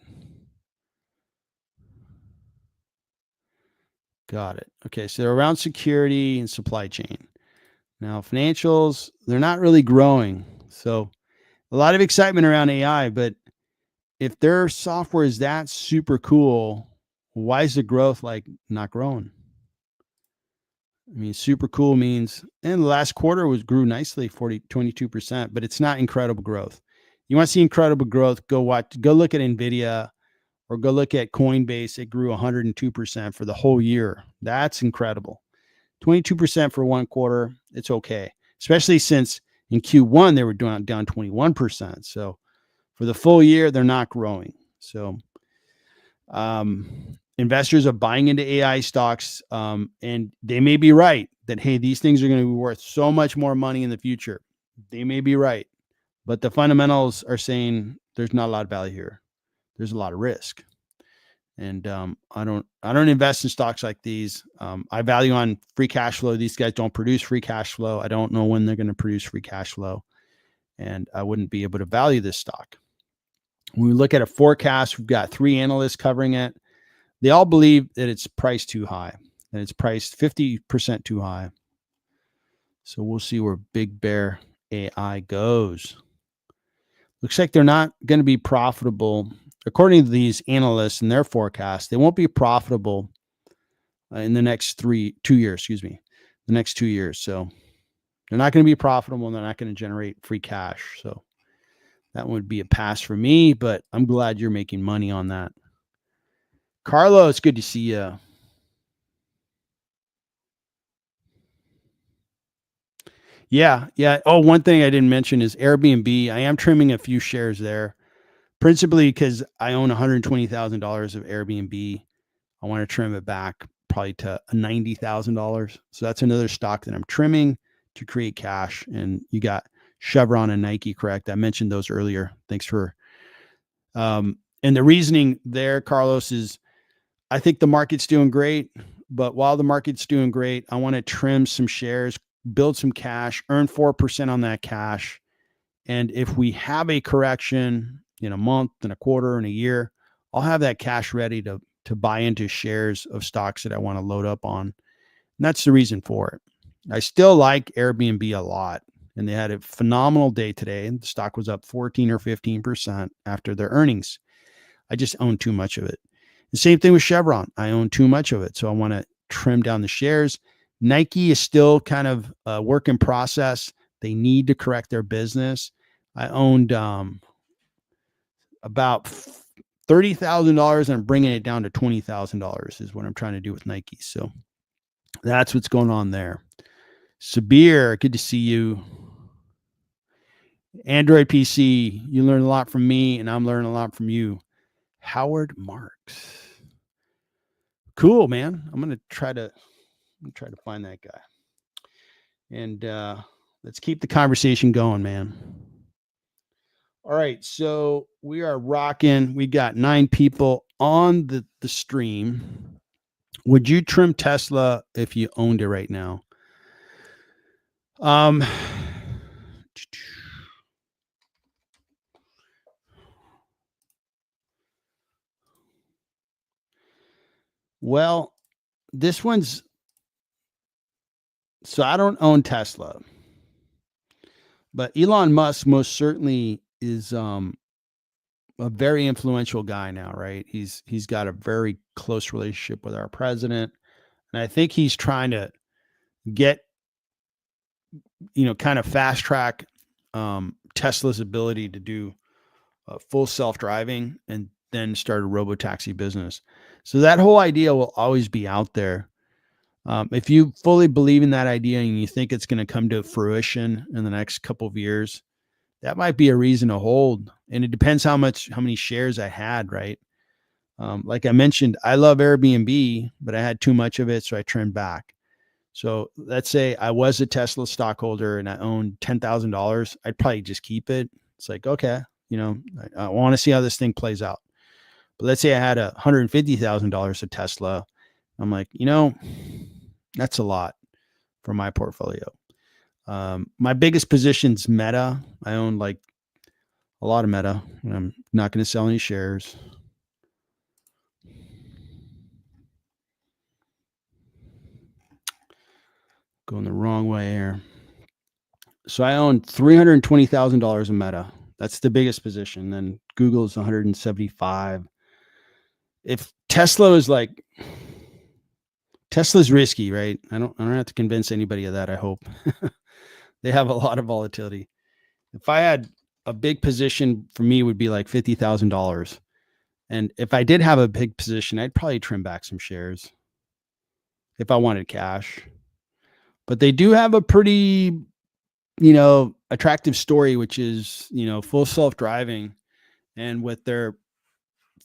Got it. Okay, so they're around security and supply chain. Now, financials, they're not really growing. So a lot of excitement around AI, but if their software is that super cool, why is the growth like not growing? I mean, super cool means, and the last quarter grew nicely, 22%, but it's not incredible growth. You want to see incredible growth, go look at NVIDIA or go look at Coinbase. It grew 102% for the whole year. That's incredible. 22% for one quarter, it's okay, especially since in Q1 they were down 21%. So for the full year, they're not growing. So investors are buying into AI stocks, and they may be right that, hey, these things are going to be worth so much more money in the future. They may be right, but the fundamentals are saying there's not a lot of value here. There's a lot of risk. And I don't invest in stocks like these. I value on free cash flow. These guys don't produce free cash flow. I don't know when they're going to produce free cash flow, and I wouldn't be able to value this stock. When we look at a forecast, we've got 3 analysts covering it. They all believe that it's priced too high, and it's priced 50% too high. So we'll see where Big Bear AI goes. Looks like they're not going to be profitable according to these analysts and their forecast, they won't be profitable in the next 2 years, the next 2 years. So they're not going to be profitable and they're not going to generate free cash. So that would be a pass for me, but I'm glad you're making money on that. Carlo, it's good to see you. Yeah. Oh, one thing I didn't mention is Airbnb. I am trimming a few shares there, principally because I own $120,000 of Airbnb. I want to trim it back probably to $90,000. So that's another stock that I'm trimming to create cash. And you got Chevron and Nike, correct? I mentioned those earlier. Thanks for. And the reasoning there, Carlos, is I think the market's doing great. But while the market's doing great, I want to trim some shares, build some cash, earn 4% on that cash. And if we have a correction in a month and a quarter and a year, I'll have that cash ready to buy into shares of stocks that I want to load up on. And that's the reason for it. I still like Airbnb a lot. And they had a phenomenal day today. And the stock was up 14 or 15% after their earnings. I just own too much of it. The same thing with Chevron. I own too much of it. So I want to trim down the shares. Nike is still kind of a work in process. They need to correct their business. I owned about $30,000 and I'm bringing it down to $20,000 is what I'm trying to do with Nike. So that's what's going on there. Sabir, good to see you. Android PC, you learn a lot from me and I'm learning a lot from you. Howard Marks. Cool, man. I'm going to try to find that guy. And let's keep the conversation going, man. All right, so we are rocking. We got 9 people on the stream. Would you trim Tesla if you owned it right now? Well, this one's, so I don't own Tesla, but Elon Musk most certainly is a very influential guy now, right? He's got a very close relationship with our president, and I think he's trying to get, kind of fast track Tesla's ability to do full self-driving and then start a robotaxi business. So that whole idea will always be out there. If you fully believe in that idea and you think it's going to come to fruition in the next couple of years, that might be a reason to hold. And it depends how many shares I had, right? Like I mentioned, I love Airbnb, but I had too much of it, so I trimmed back. So let's say I was a Tesla stockholder and I owned $10,000, I'd probably just keep it. It's like, okay, I want to see how this thing plays out. But let's say I had $150,000 of Tesla. I'm like, that's a lot for my portfolio. My biggest position's Meta. I own like a lot of Meta, and I'm not going to sell any shares. Going the wrong way here. So I own $320,000 of Meta. That's the biggest position. Then Google is 175. If Tesla is like, Tesla's risky, right? I don't have to convince anybody of that. I hope. They have a lot of volatility. If I had a big position, for me would be like $50,000. And if I did have a big position, I'd probably trim back some shares if I wanted cash. But they do have a pretty, attractive story, which is, full self-driving. And with their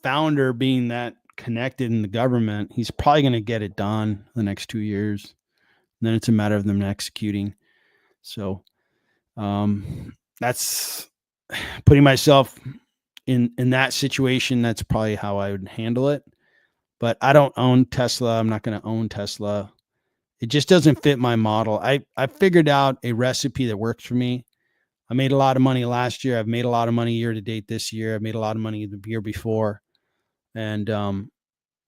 founder being that connected in the government, he's probably going to get it done the next 2 years. And then it's a matter of them executing. So that's putting myself in that situation. That's probably how I would handle it. But I don't own Tesla. I'm not going to own Tesla. It just doesn't fit my model. I figured out a recipe that works for me. I made a lot of money last year. I've made a lot of money year to date this year. I've made a lot of money the year before. And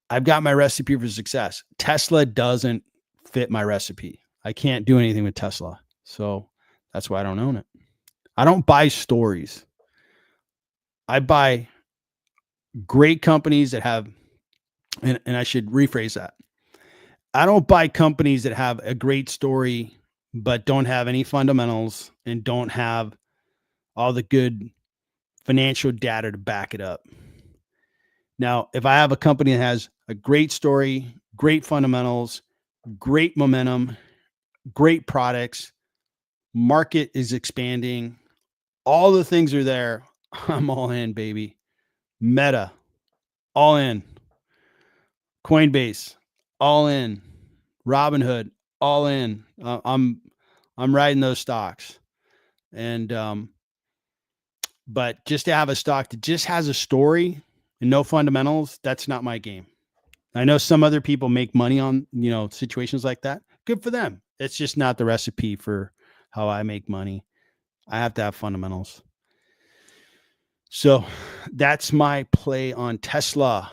I've got my recipe for success. Tesla doesn't fit my recipe. I can't do anything with Tesla. So that's why I don't own it. I don't buy stories. I buy great companies that have, and I should rephrase that. I don't buy companies that have a great story, but don't have any fundamentals and don't have all the good financial data to back it up. Now, if I have a company that has a great story, great fundamentals, great momentum, great products, market is expanding, all the things are there, I'm all in, baby. Meta, all in. Coinbase, all in. Robinhood, all in. I'm riding those stocks. And but just to have a stock that just has a story and no fundamentals, that's not my game. I know some other people make money on, situations like that. Good for them. It's just not the recipe for how I make money. I have to have fundamentals. So that's my play on Tesla.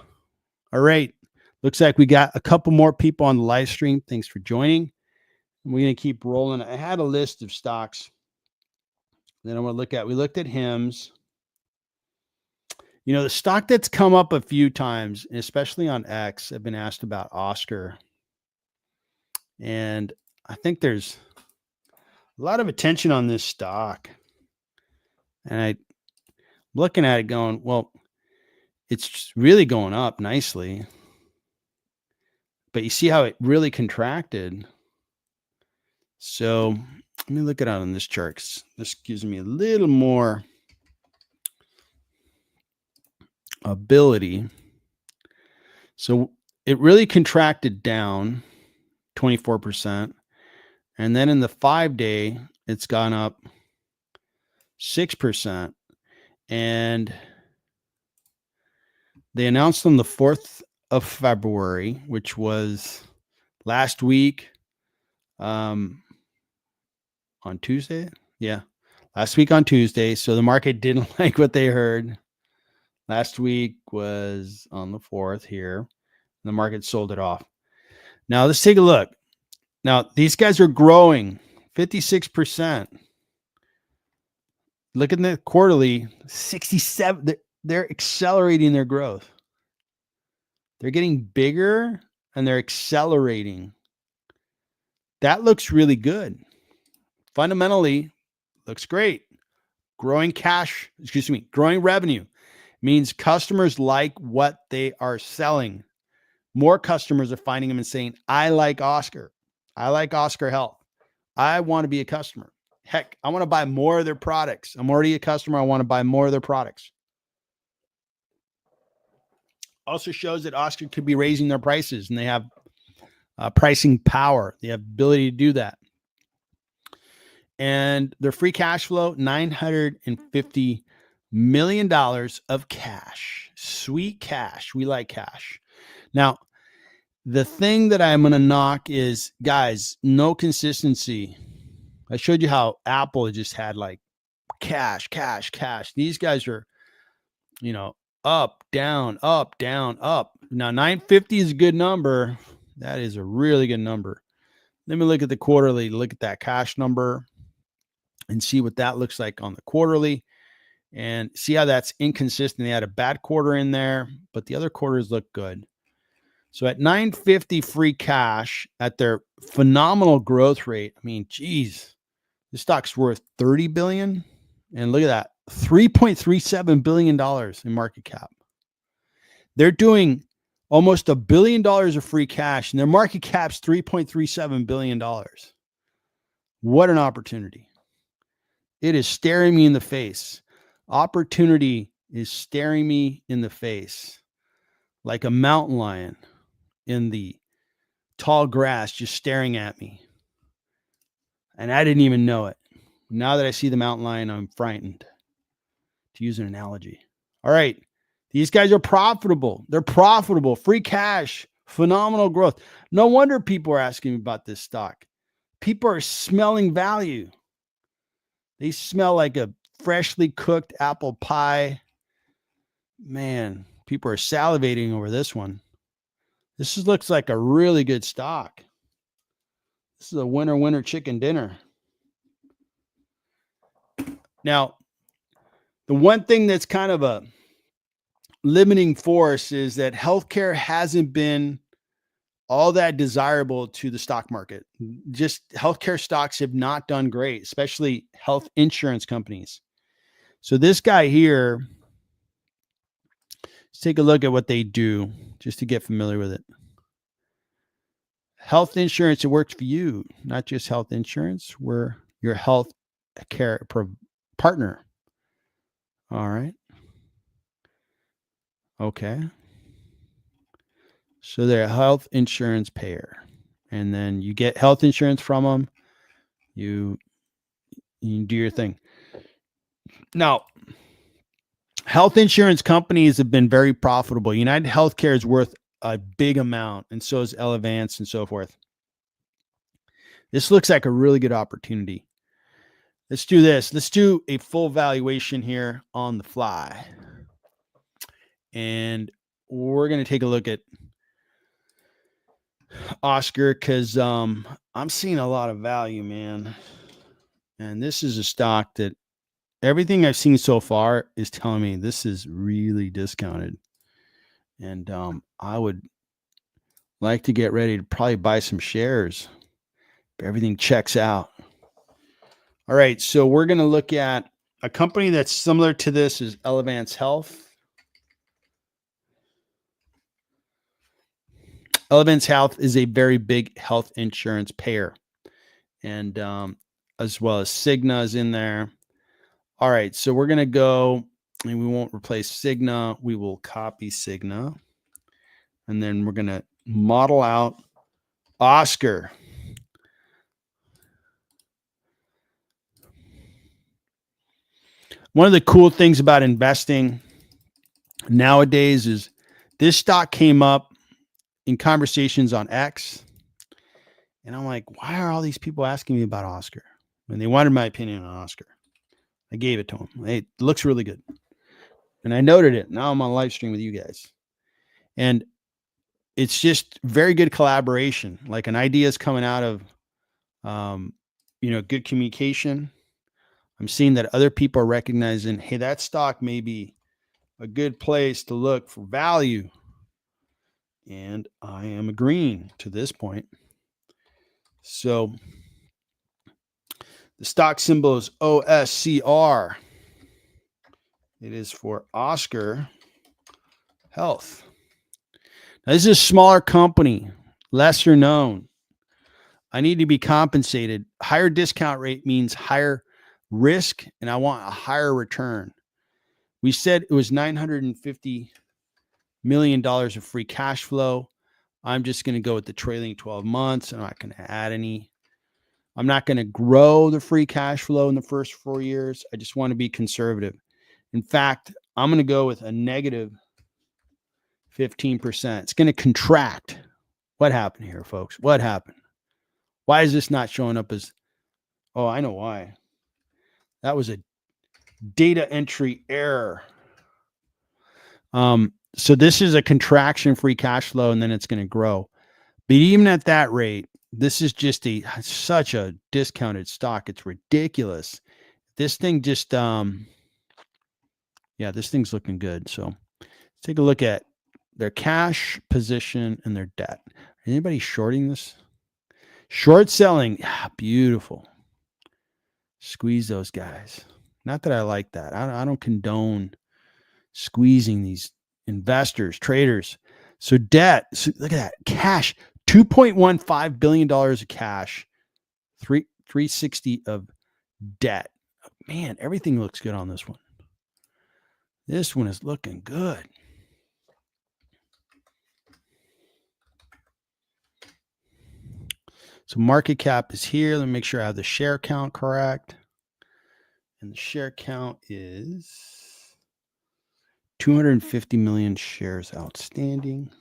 All right. Looks like we got a couple more people on the live stream. Thanks for joining. We're going to keep rolling. I had a list of stocks that I'm going to look at. We looked at HIMS. The stock that's come up a few times, especially on X, I've been asked about Oscar. And I think there's a lot of attention on this stock. And I'm looking at it going, well, it's really going up nicely. But you see how it really contracted. So let me look at it on this chart. This gives me a little more ability. So it really contracted down 24%. And then in the 5-day, it's gone up 6%. And they announced on the 4th of February, which was last week, on Tuesday. Yeah. Last week on Tuesday. So the market didn't like what they heard. Last week was on the 4th here. The market sold it off. Now let's take a look. Now these guys are growing 56%. Look at the quarterly 67. They're accelerating their growth. They're getting bigger and they're accelerating. That looks really good. Fundamentally, looks great. Growing revenue means customers like what they are selling. More customers are finding them and saying, I like Oscar. I like Oscar Health. I want to be a customer. Heck, I want to buy more of their products. I'm already a customer. I want to buy more of their products. Also shows that Oscar could be raising their prices and they have pricing power. They have ability to do that. And their free cash flow, $950 million of cash. Sweet cash. We like cash. Now, the thing that I'm going to knock is, guys, no consistency. I showed you how Apple just had like cash. These guys are, up, down, up, down, up. Now, 950 is a good number. That is a really good number. Let me look at the quarterly, look at that cash number and see what that looks like on the quarterly and see how that's inconsistent. They had a bad quarter in there, but the other quarters look good. So at 950 free cash at their phenomenal growth rate, I mean, geez, this stock's worth 30 billion. And look at that, $3.37 billion in market cap. They're doing almost $1 billion of free cash and their market cap's $3.37 billion. What an opportunity. It is staring me in the face. Opportunity is staring me in the face like a mountain lion in the tall grass just staring at me. And I didn't even know it. Now that I see the mountain lion, I'm frightened, to use an analogy. All right. These guys are profitable. They're profitable. Free cash. Phenomenal growth. No wonder people are asking me about this stock. People are smelling value. They smell like a freshly cooked apple pie. Man, people are salivating over this one. This looks like a really good stock. This is a winner chicken dinner. Now, the one thing that's kind of a limiting force is that healthcare hasn't been all that desirable to the stock market. Just healthcare stocks have not done great, especially health insurance companies. So this guy here, let's take a look at what they do just to get familiar with it. Health insurance, it works for you, not just health insurance. We're your health care partner. All right. Okay. So they're a health insurance payer. And then you get health insurance from them. You do your thing. Now, health insurance companies have been very profitable. United Healthcare is worth a big amount, and so is Elevance and so forth. This looks like a really good opportunity. Let's do this. Let's do a full valuation here on the fly. And we're going to take a look at Oscar because I'm seeing a lot of value, man. And this is a stock that everything I've seen so far is telling me this is really discounted. And I would like to get ready to probably buy some shares if everything checks out. All right, so we're going to look at a company that's similar to this is Elevance Health. Elevance Health is a very big health insurance payer, and as well as Cigna is in there. All right, so we're going to go, and we won't replace Cigna. We will copy Cigna, and then we're going to model out Oscar. One of the cool things about investing nowadays is this stock came up in conversations on X. And I'm like, why are all these people asking me about Oscar? And they wanted my opinion on Oscar. I gave it to them. Hey, it looks really good. And I noted it. Now I'm on live stream with you guys. And it's just very good collaboration. Like an idea is coming out of, good communication. I'm seeing that other people are recognizing, hey, that stock may be a good place to look for value. And I am agreeing to this point. So the stock symbol is OSCR. It is for Oscar Health. Now, this is a smaller company, lesser known. I need to be compensated. Higher discount rate means higher risk, and I want a higher return. We said it was $950 million of free cash flow. I'm just going to go with the trailing 12 months. I'm not going to add any. I'm not going to grow the free cash flow in the first 4 years. I just want to be conservative. In fact, I'm going to go with a negative 15%. It's going to contract. What happened here, folks? What happened? Why is this not showing up as, oh, I know why. That was a data entry error. So this is a contraction free cash flow, and then it's going to grow. But even at that rate, this is just such a discounted stock. It's ridiculous. This thing just, this thing's looking good. So let's take a look at their cash position and their debt. Anybody shorting this? Short selling. Beautiful. Squeeze those guys. Not that I like that. I don't condone squeezing these investors, traders. So debt, so look at that. Cash, $2.15 billion of cash, 360 of debt. Man, everything looks good on this one. This one is looking good. So market cap is here. Let me make sure I have the share count correct. And the share count is 250 million shares outstanding.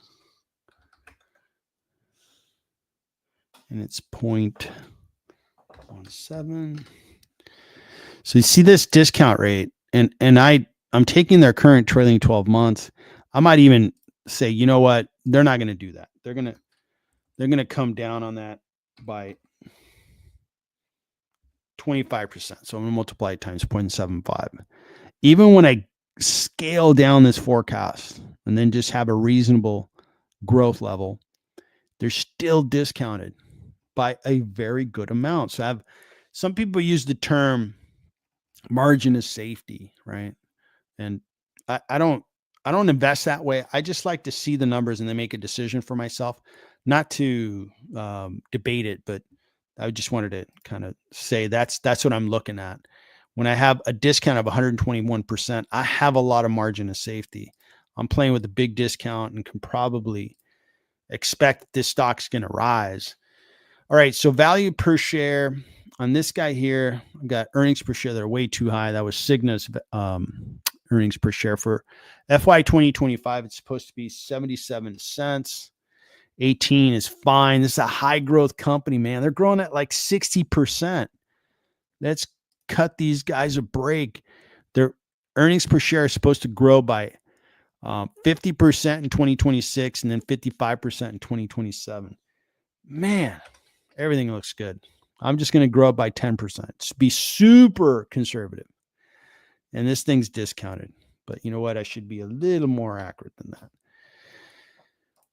And it's 0.17. So you see this discount rate, and I'm taking their current trailing 12 months. I might even say, you know what? They're not going to do that. They're going to come down on that by 25%. So I'm going to multiply it times 0.75. Even when I scale down this forecast and then just have a reasonable growth level, they're still discounted by a very good amount. So some people use the term margin of safety, right? And I don't invest that way. I just like to see the numbers and then make a decision for myself, not to debate it, but I just wanted to kind of say that's what I'm looking at. When I have a discount of 121%, I have a lot of margin of safety. I'm playing with a big discount and can probably expect this stock's going to rise. All right, so value per share on this guy here, I've got earnings per share that are way too high. That was Cigna's earnings per share for FY 2025. It's supposed to be 77 cents. 18 is fine. This is a high growth company, man. They're growing at like 60%. Let's cut these guys a break. Their earnings per share is supposed to grow by 50% in 2026 and then 55% in 2027. Man, everything looks good. I'm just going to grow it by 10%. Just be super conservative. And this thing's discounted. But you know what? I should be a little more accurate than that.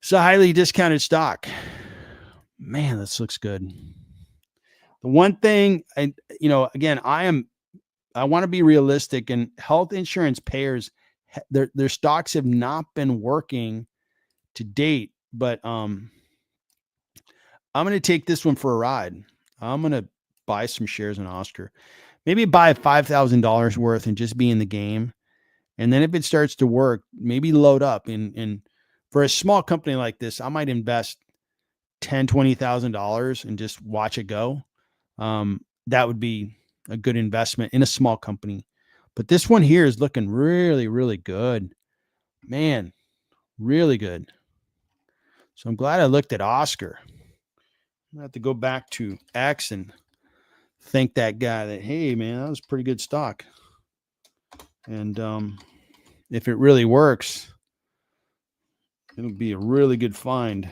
It's a highly discounted stock. Man, this looks good. The one thing, again, I want to be realistic, and health insurance payers, their stocks have not been working to date, but I'm going to take this one for a ride. I'm going to buy some shares in Oscar. Maybe buy $5,000 worth and just be in the game. And then if it starts to work, maybe load up. And for a small company like this, I might invest $10,000, $20,000 and just watch it go. That would be a good investment in a small company. But this one here is looking really, really good. Man, really good. So I'm glad I looked at Oscar. I'm going to have to go back to X and thank that guy that, hey, man, that was pretty good stock. And if it really works, it'll be a really good find.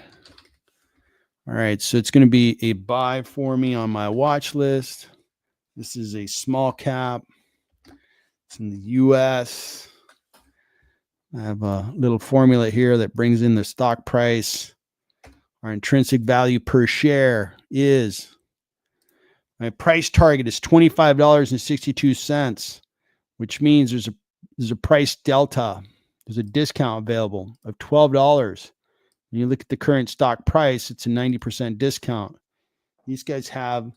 All right, so it's going to be a buy for me on my watch list. This is a small cap. It's in the U.S. I have a little formula here that brings in the stock price. Our intrinsic value per share is, my price target is $25.62, which means there's a price delta. There's a discount available of $12. When you look at the current stock price, it's a 90% discount. These guys have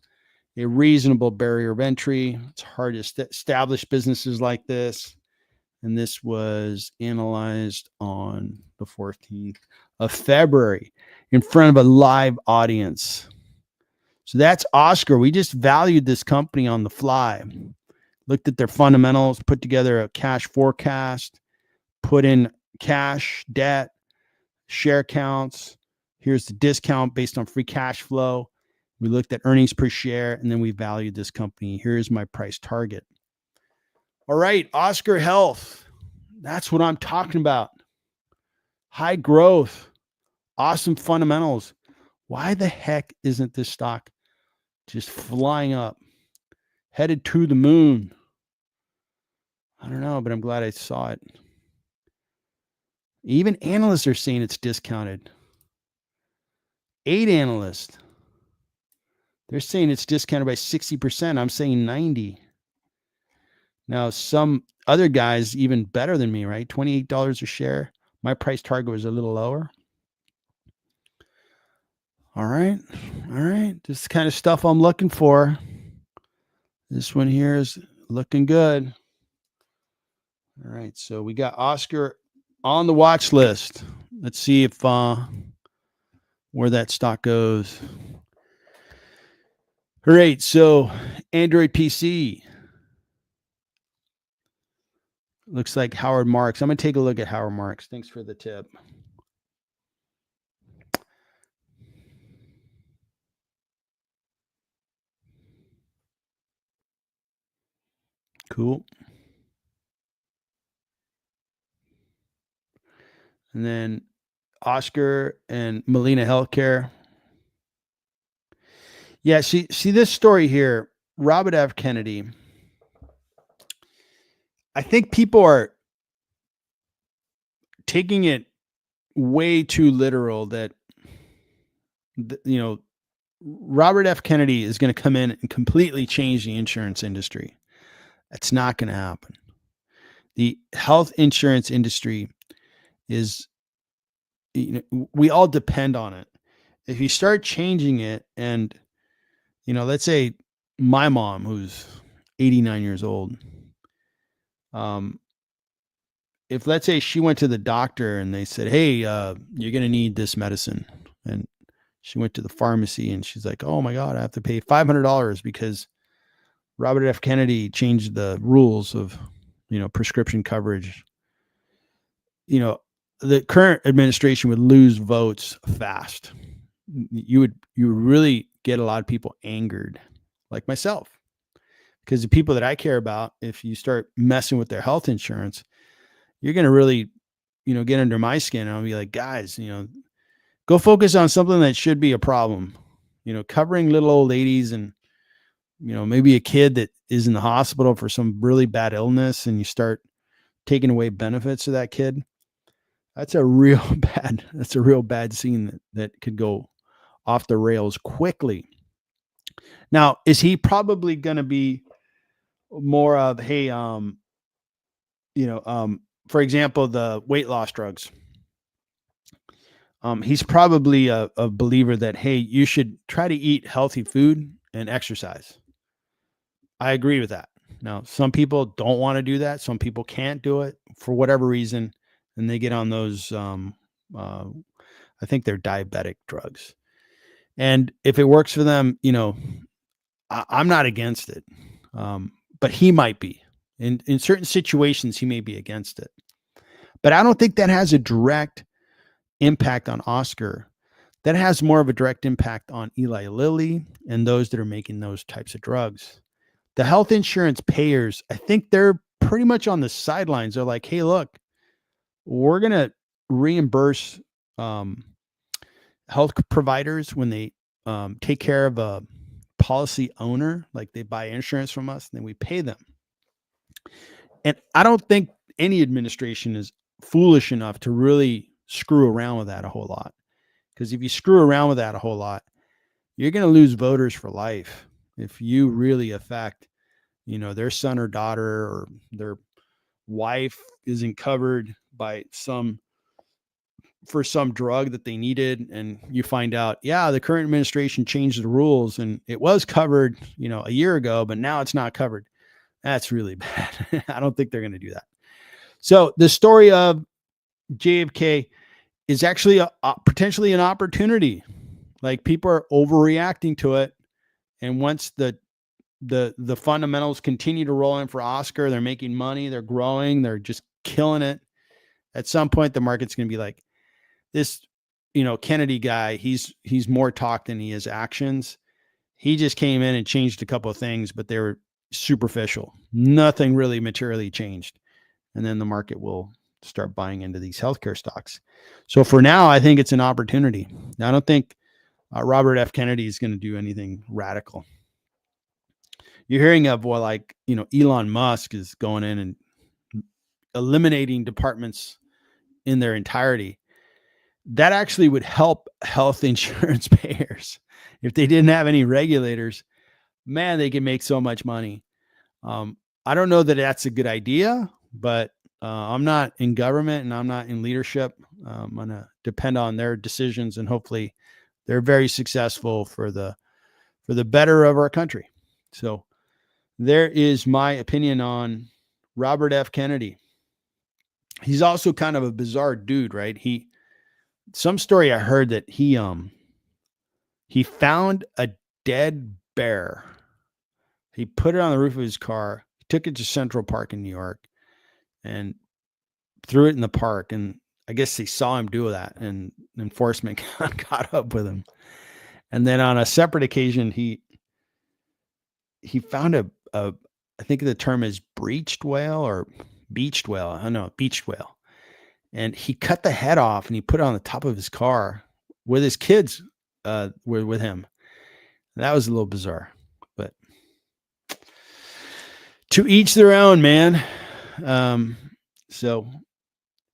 a reasonable barrier of entry. It's hard to establish businesses like this. And this was analyzed on the 14th of February in front of a live audience. So that's Oscar. We just valued this company on the fly. Looked at their fundamentals, put together a cash forecast, put in cash, debt, share counts. Here's the discount based on free cash flow. We looked at earnings per share, and then we valued this company. Here's my price target. All right, Oscar Health. That's what I'm talking about. High growth, awesome fundamentals. Why the heck isn't this stock just flying up, headed to the moon? I don't know, but I'm glad I saw it. Even analysts are saying it's discounted. 8 analysts. They're saying it's discounted by 60%. I'm saying 90. Now, some other guys even better than me, right? $28 a share. My price target was a little lower. All right. All right. This is the kind of stuff I'm looking for. This one here is looking good. All right. So we got Oscar on the watch list. Let's see if where that stock goes. All right. So Android PC. Looks like Howard Marks. I'm going to take a look at Howard Marks. Thanks for the tip. Cool. And then Oscar and Molina Healthcare. Yeah, see this story here, Robert F. Kennedy. I think people are taking it way too literal that, you know, Robert F. Kennedy is going to come in and completely change the insurance industry. That's not going to happen. The health insurance industry is, we all depend on it. If you start changing it, and, let's say my mom, who's 89 years old, if let's say she went to the doctor and they said, hey, you're going to need this medicine. And she went to the pharmacy and she's like, oh my God, I have to pay $500 because Robert F. Kennedy changed the rules of, prescription coverage. The current administration would lose votes fast. You would really get a lot of people angered, like myself, because the people that I care about, if you start messing with their health insurance, you're going to really, get under my skin. And I'll be like, guys, go focus on something that should be a problem, covering little old ladies and, maybe a kid that is in the hospital for some really bad illness, and you start taking away benefits of that kid. That's a real bad scene that could go off the rails quickly. Now, is he probably going to be more of, hey, for example, the weight loss drugs? He's probably a believer that, hey, you should try to eat healthy food and exercise. I agree with that. Now, some people don't want to do that. Some people can't do it for whatever reason, and they get on those, I think they're diabetic drugs. And if it works for them, I'm not against it. But he might be. In certain situations, he may be against it. But I don't think that has a direct impact on Oscar. That has more of a direct impact on Eli Lilly and those that are making those types of drugs. The health insurance payers, I think they're pretty much on the sidelines. They're like, hey, look, we're going to reimburse health providers when they take care of a policy owner, like they buy insurance from us, and then we pay them. And I don't think any administration is foolish enough to really screw around with that a whole lot. Because if you screw around with that a whole lot, you're going to lose voters for life. If you really affect, their son or daughter, or their wife isn't covered by for some drug that they needed, and you find out, yeah, the current administration changed the rules and it was covered, a year ago, but now it's not covered. That's really bad. I don't think they're going to do that. So the story of JFK is actually potentially an opportunity. Like, people are overreacting to it. And once the fundamentals continue to roll in for Oscar, they're making money, they're growing, they're just killing it. At some point, the market's going to be like, this, Kennedy guy, he's more talk than he is actions. He just came in and changed a couple of things, but they were superficial. Nothing really materially changed. And then the market will start buying into these healthcare stocks. So for now, I think it's an opportunity. Now, I don't think Robert F. Kennedy is going to do anything radical. You're hearing of, well, like, Elon Musk is going in and eliminating departments in their entirety. That actually would help health insurance payers. If they didn't have any regulators, man, they could make so much money. I don't know that that's a good idea, but I'm not in government and I'm not in leadership. I'm going to depend on their decisions, and hopefully they're very successful for the better of our country. So there is my opinion on Robert F. Kennedy. He's also kind of a bizarre dude, right? Some story I heard that he found a dead bear. He put it on the roof of his car, took it to Central Park in New York, and threw it in the park. And I guess they saw him do that, and enforcement caught up with him. And then on a separate occasion, he found I think the term is breached whale or beached whale. I don't know, beached whale. And he cut the head off and he put it on the top of his car with his kids were with him. That was a little bizarre, but to each their own, man. So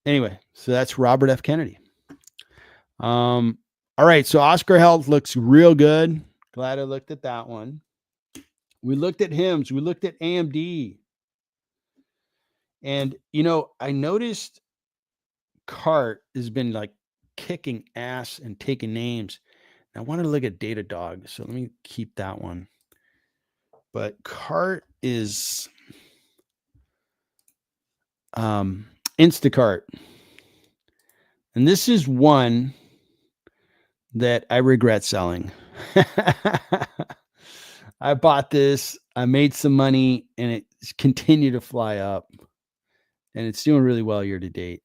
Anyway, so that's Robert F. Kennedy. All right, so Oscar Health looks real good. Glad I looked at that one. We looked at HIMS. We looked at AMD. And, I noticed CART has been like kicking ass and taking names. I wanted to look at Datadog, so let me keep that one. But CART is Instacart. And this is one that I regret selling. I bought this, I made some money, and it continued to fly up. And it's doing really well year to date.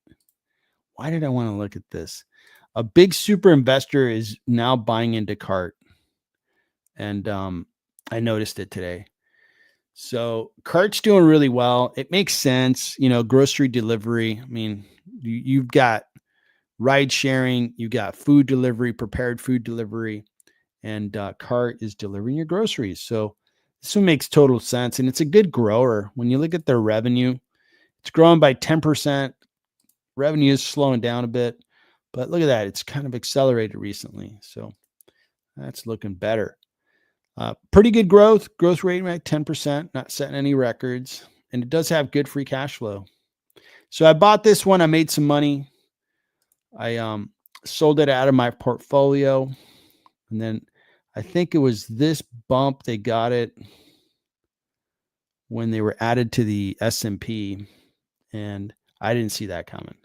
Why did I want to look at this? A big super investor is now buying into CART. And I noticed it today. So CART's doing really well. It makes sense, grocery delivery. I mean, you've got ride sharing, you got food delivery, prepared food delivery, and CART is delivering your groceries. So this one makes total sense, and it's a good grower. When you look at their revenue, it's growing by 10%. Revenue is slowing down a bit, but look at that. It's kind of accelerated recently. So that's looking better. Pretty good growth rate, right? 10%, not setting any records. And it does have good free cash flow. So I bought this one. I made some money. I sold it out of my portfolio. And then I think it was this bump. They got it when they were added to the S&P. And I didn't see that coming.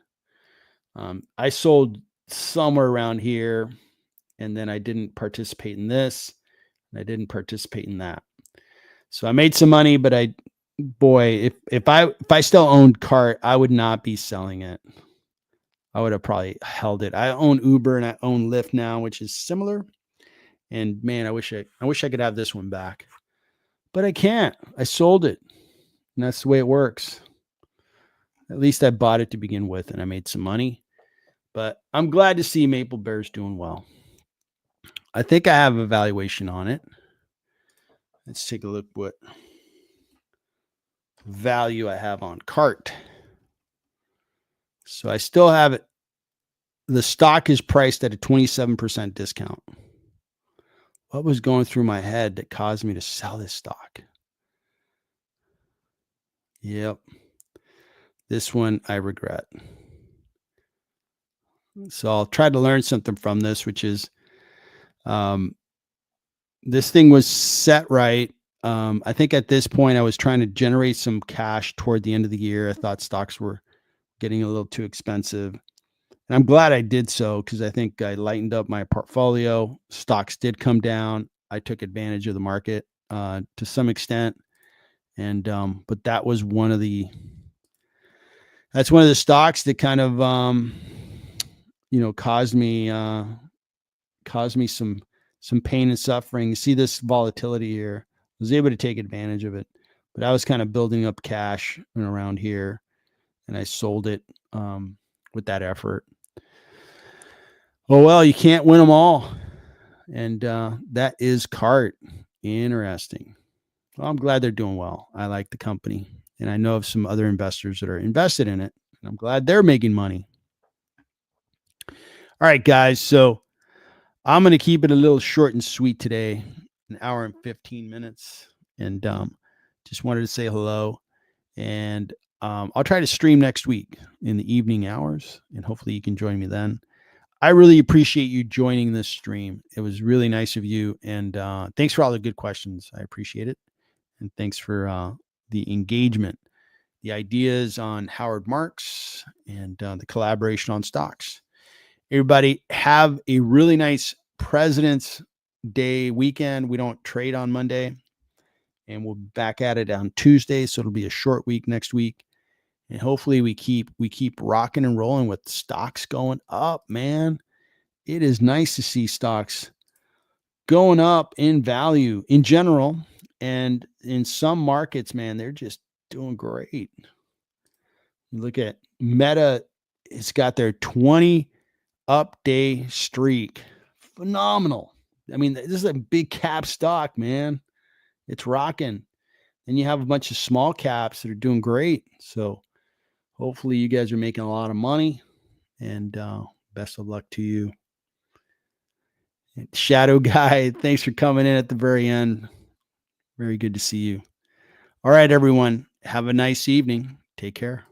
I sold somewhere around here. And then I didn't participate in this. And I didn't participate in that. So I made some money, but if I still owned CART, I would not be selling it. I would have probably held it. I own Uber and I own Lyft now, which is similar. And man, I wish I could have this one back, but I can't. I sold it, and that's the way it works. At least I bought it to begin with, and I made some money. But I'm glad to see Maple Bear's doing well. I think I have a valuation on it. Let's take a look what value I have on CART. So I still have it. The stock is priced at a 27% discount. What was going through my head that caused me to sell this stock? Yep. This one I regret. So I'll try to learn something from this, which is this thing was set right. I think at this point I was trying to generate some cash toward the end of the year. I thought stocks were getting a little too expensive. And I'm glad I did so because I think I lightened up my portfolio. Stocks did come down. I took advantage of the market to some extent. And but that's one of the stocks that kind of caused me some pain and suffering. You see this volatility here. I was able to take advantage of it, but I was kind of building up cash around here, and I sold it with that effort. Oh, well, you can't win them all. And that is CART. Interesting. Well, I'm glad they're doing well. I like the company. And I know of some other investors that are invested in it. And I'm glad they're making money. All right, guys. So I'm going to keep it a little short and sweet today, an hour and 15 minutes. And just wanted to say hello. And I'll try to stream next week in the evening hours. And hopefully you can join me then. I really appreciate you joining this stream. It was really nice of you. And thanks for all the good questions. I appreciate it. And thanks for the engagement, the ideas on Howard Marks, and the collaboration on stocks. Everybody have a really nice President's Day weekend. We don't trade on Monday. And we'll be back at it on Tuesday. So it'll be a short week next week. And hopefully we keep rocking and rolling with stocks going up, man. It is nice to see stocks going up in value in general. And in some markets, man, they're just doing great. You look at Meta, it's got their 20 up day streak. Phenomenal. I mean, this is a big cap stock, man. It's rocking. And you have a bunch of small caps that are doing great. So Hopefully you guys are making a lot of money, and best of luck to you. Shadow Guy, thanks for coming in at the very end. Very good to see you. All right, everyone. Have a nice evening. Take care.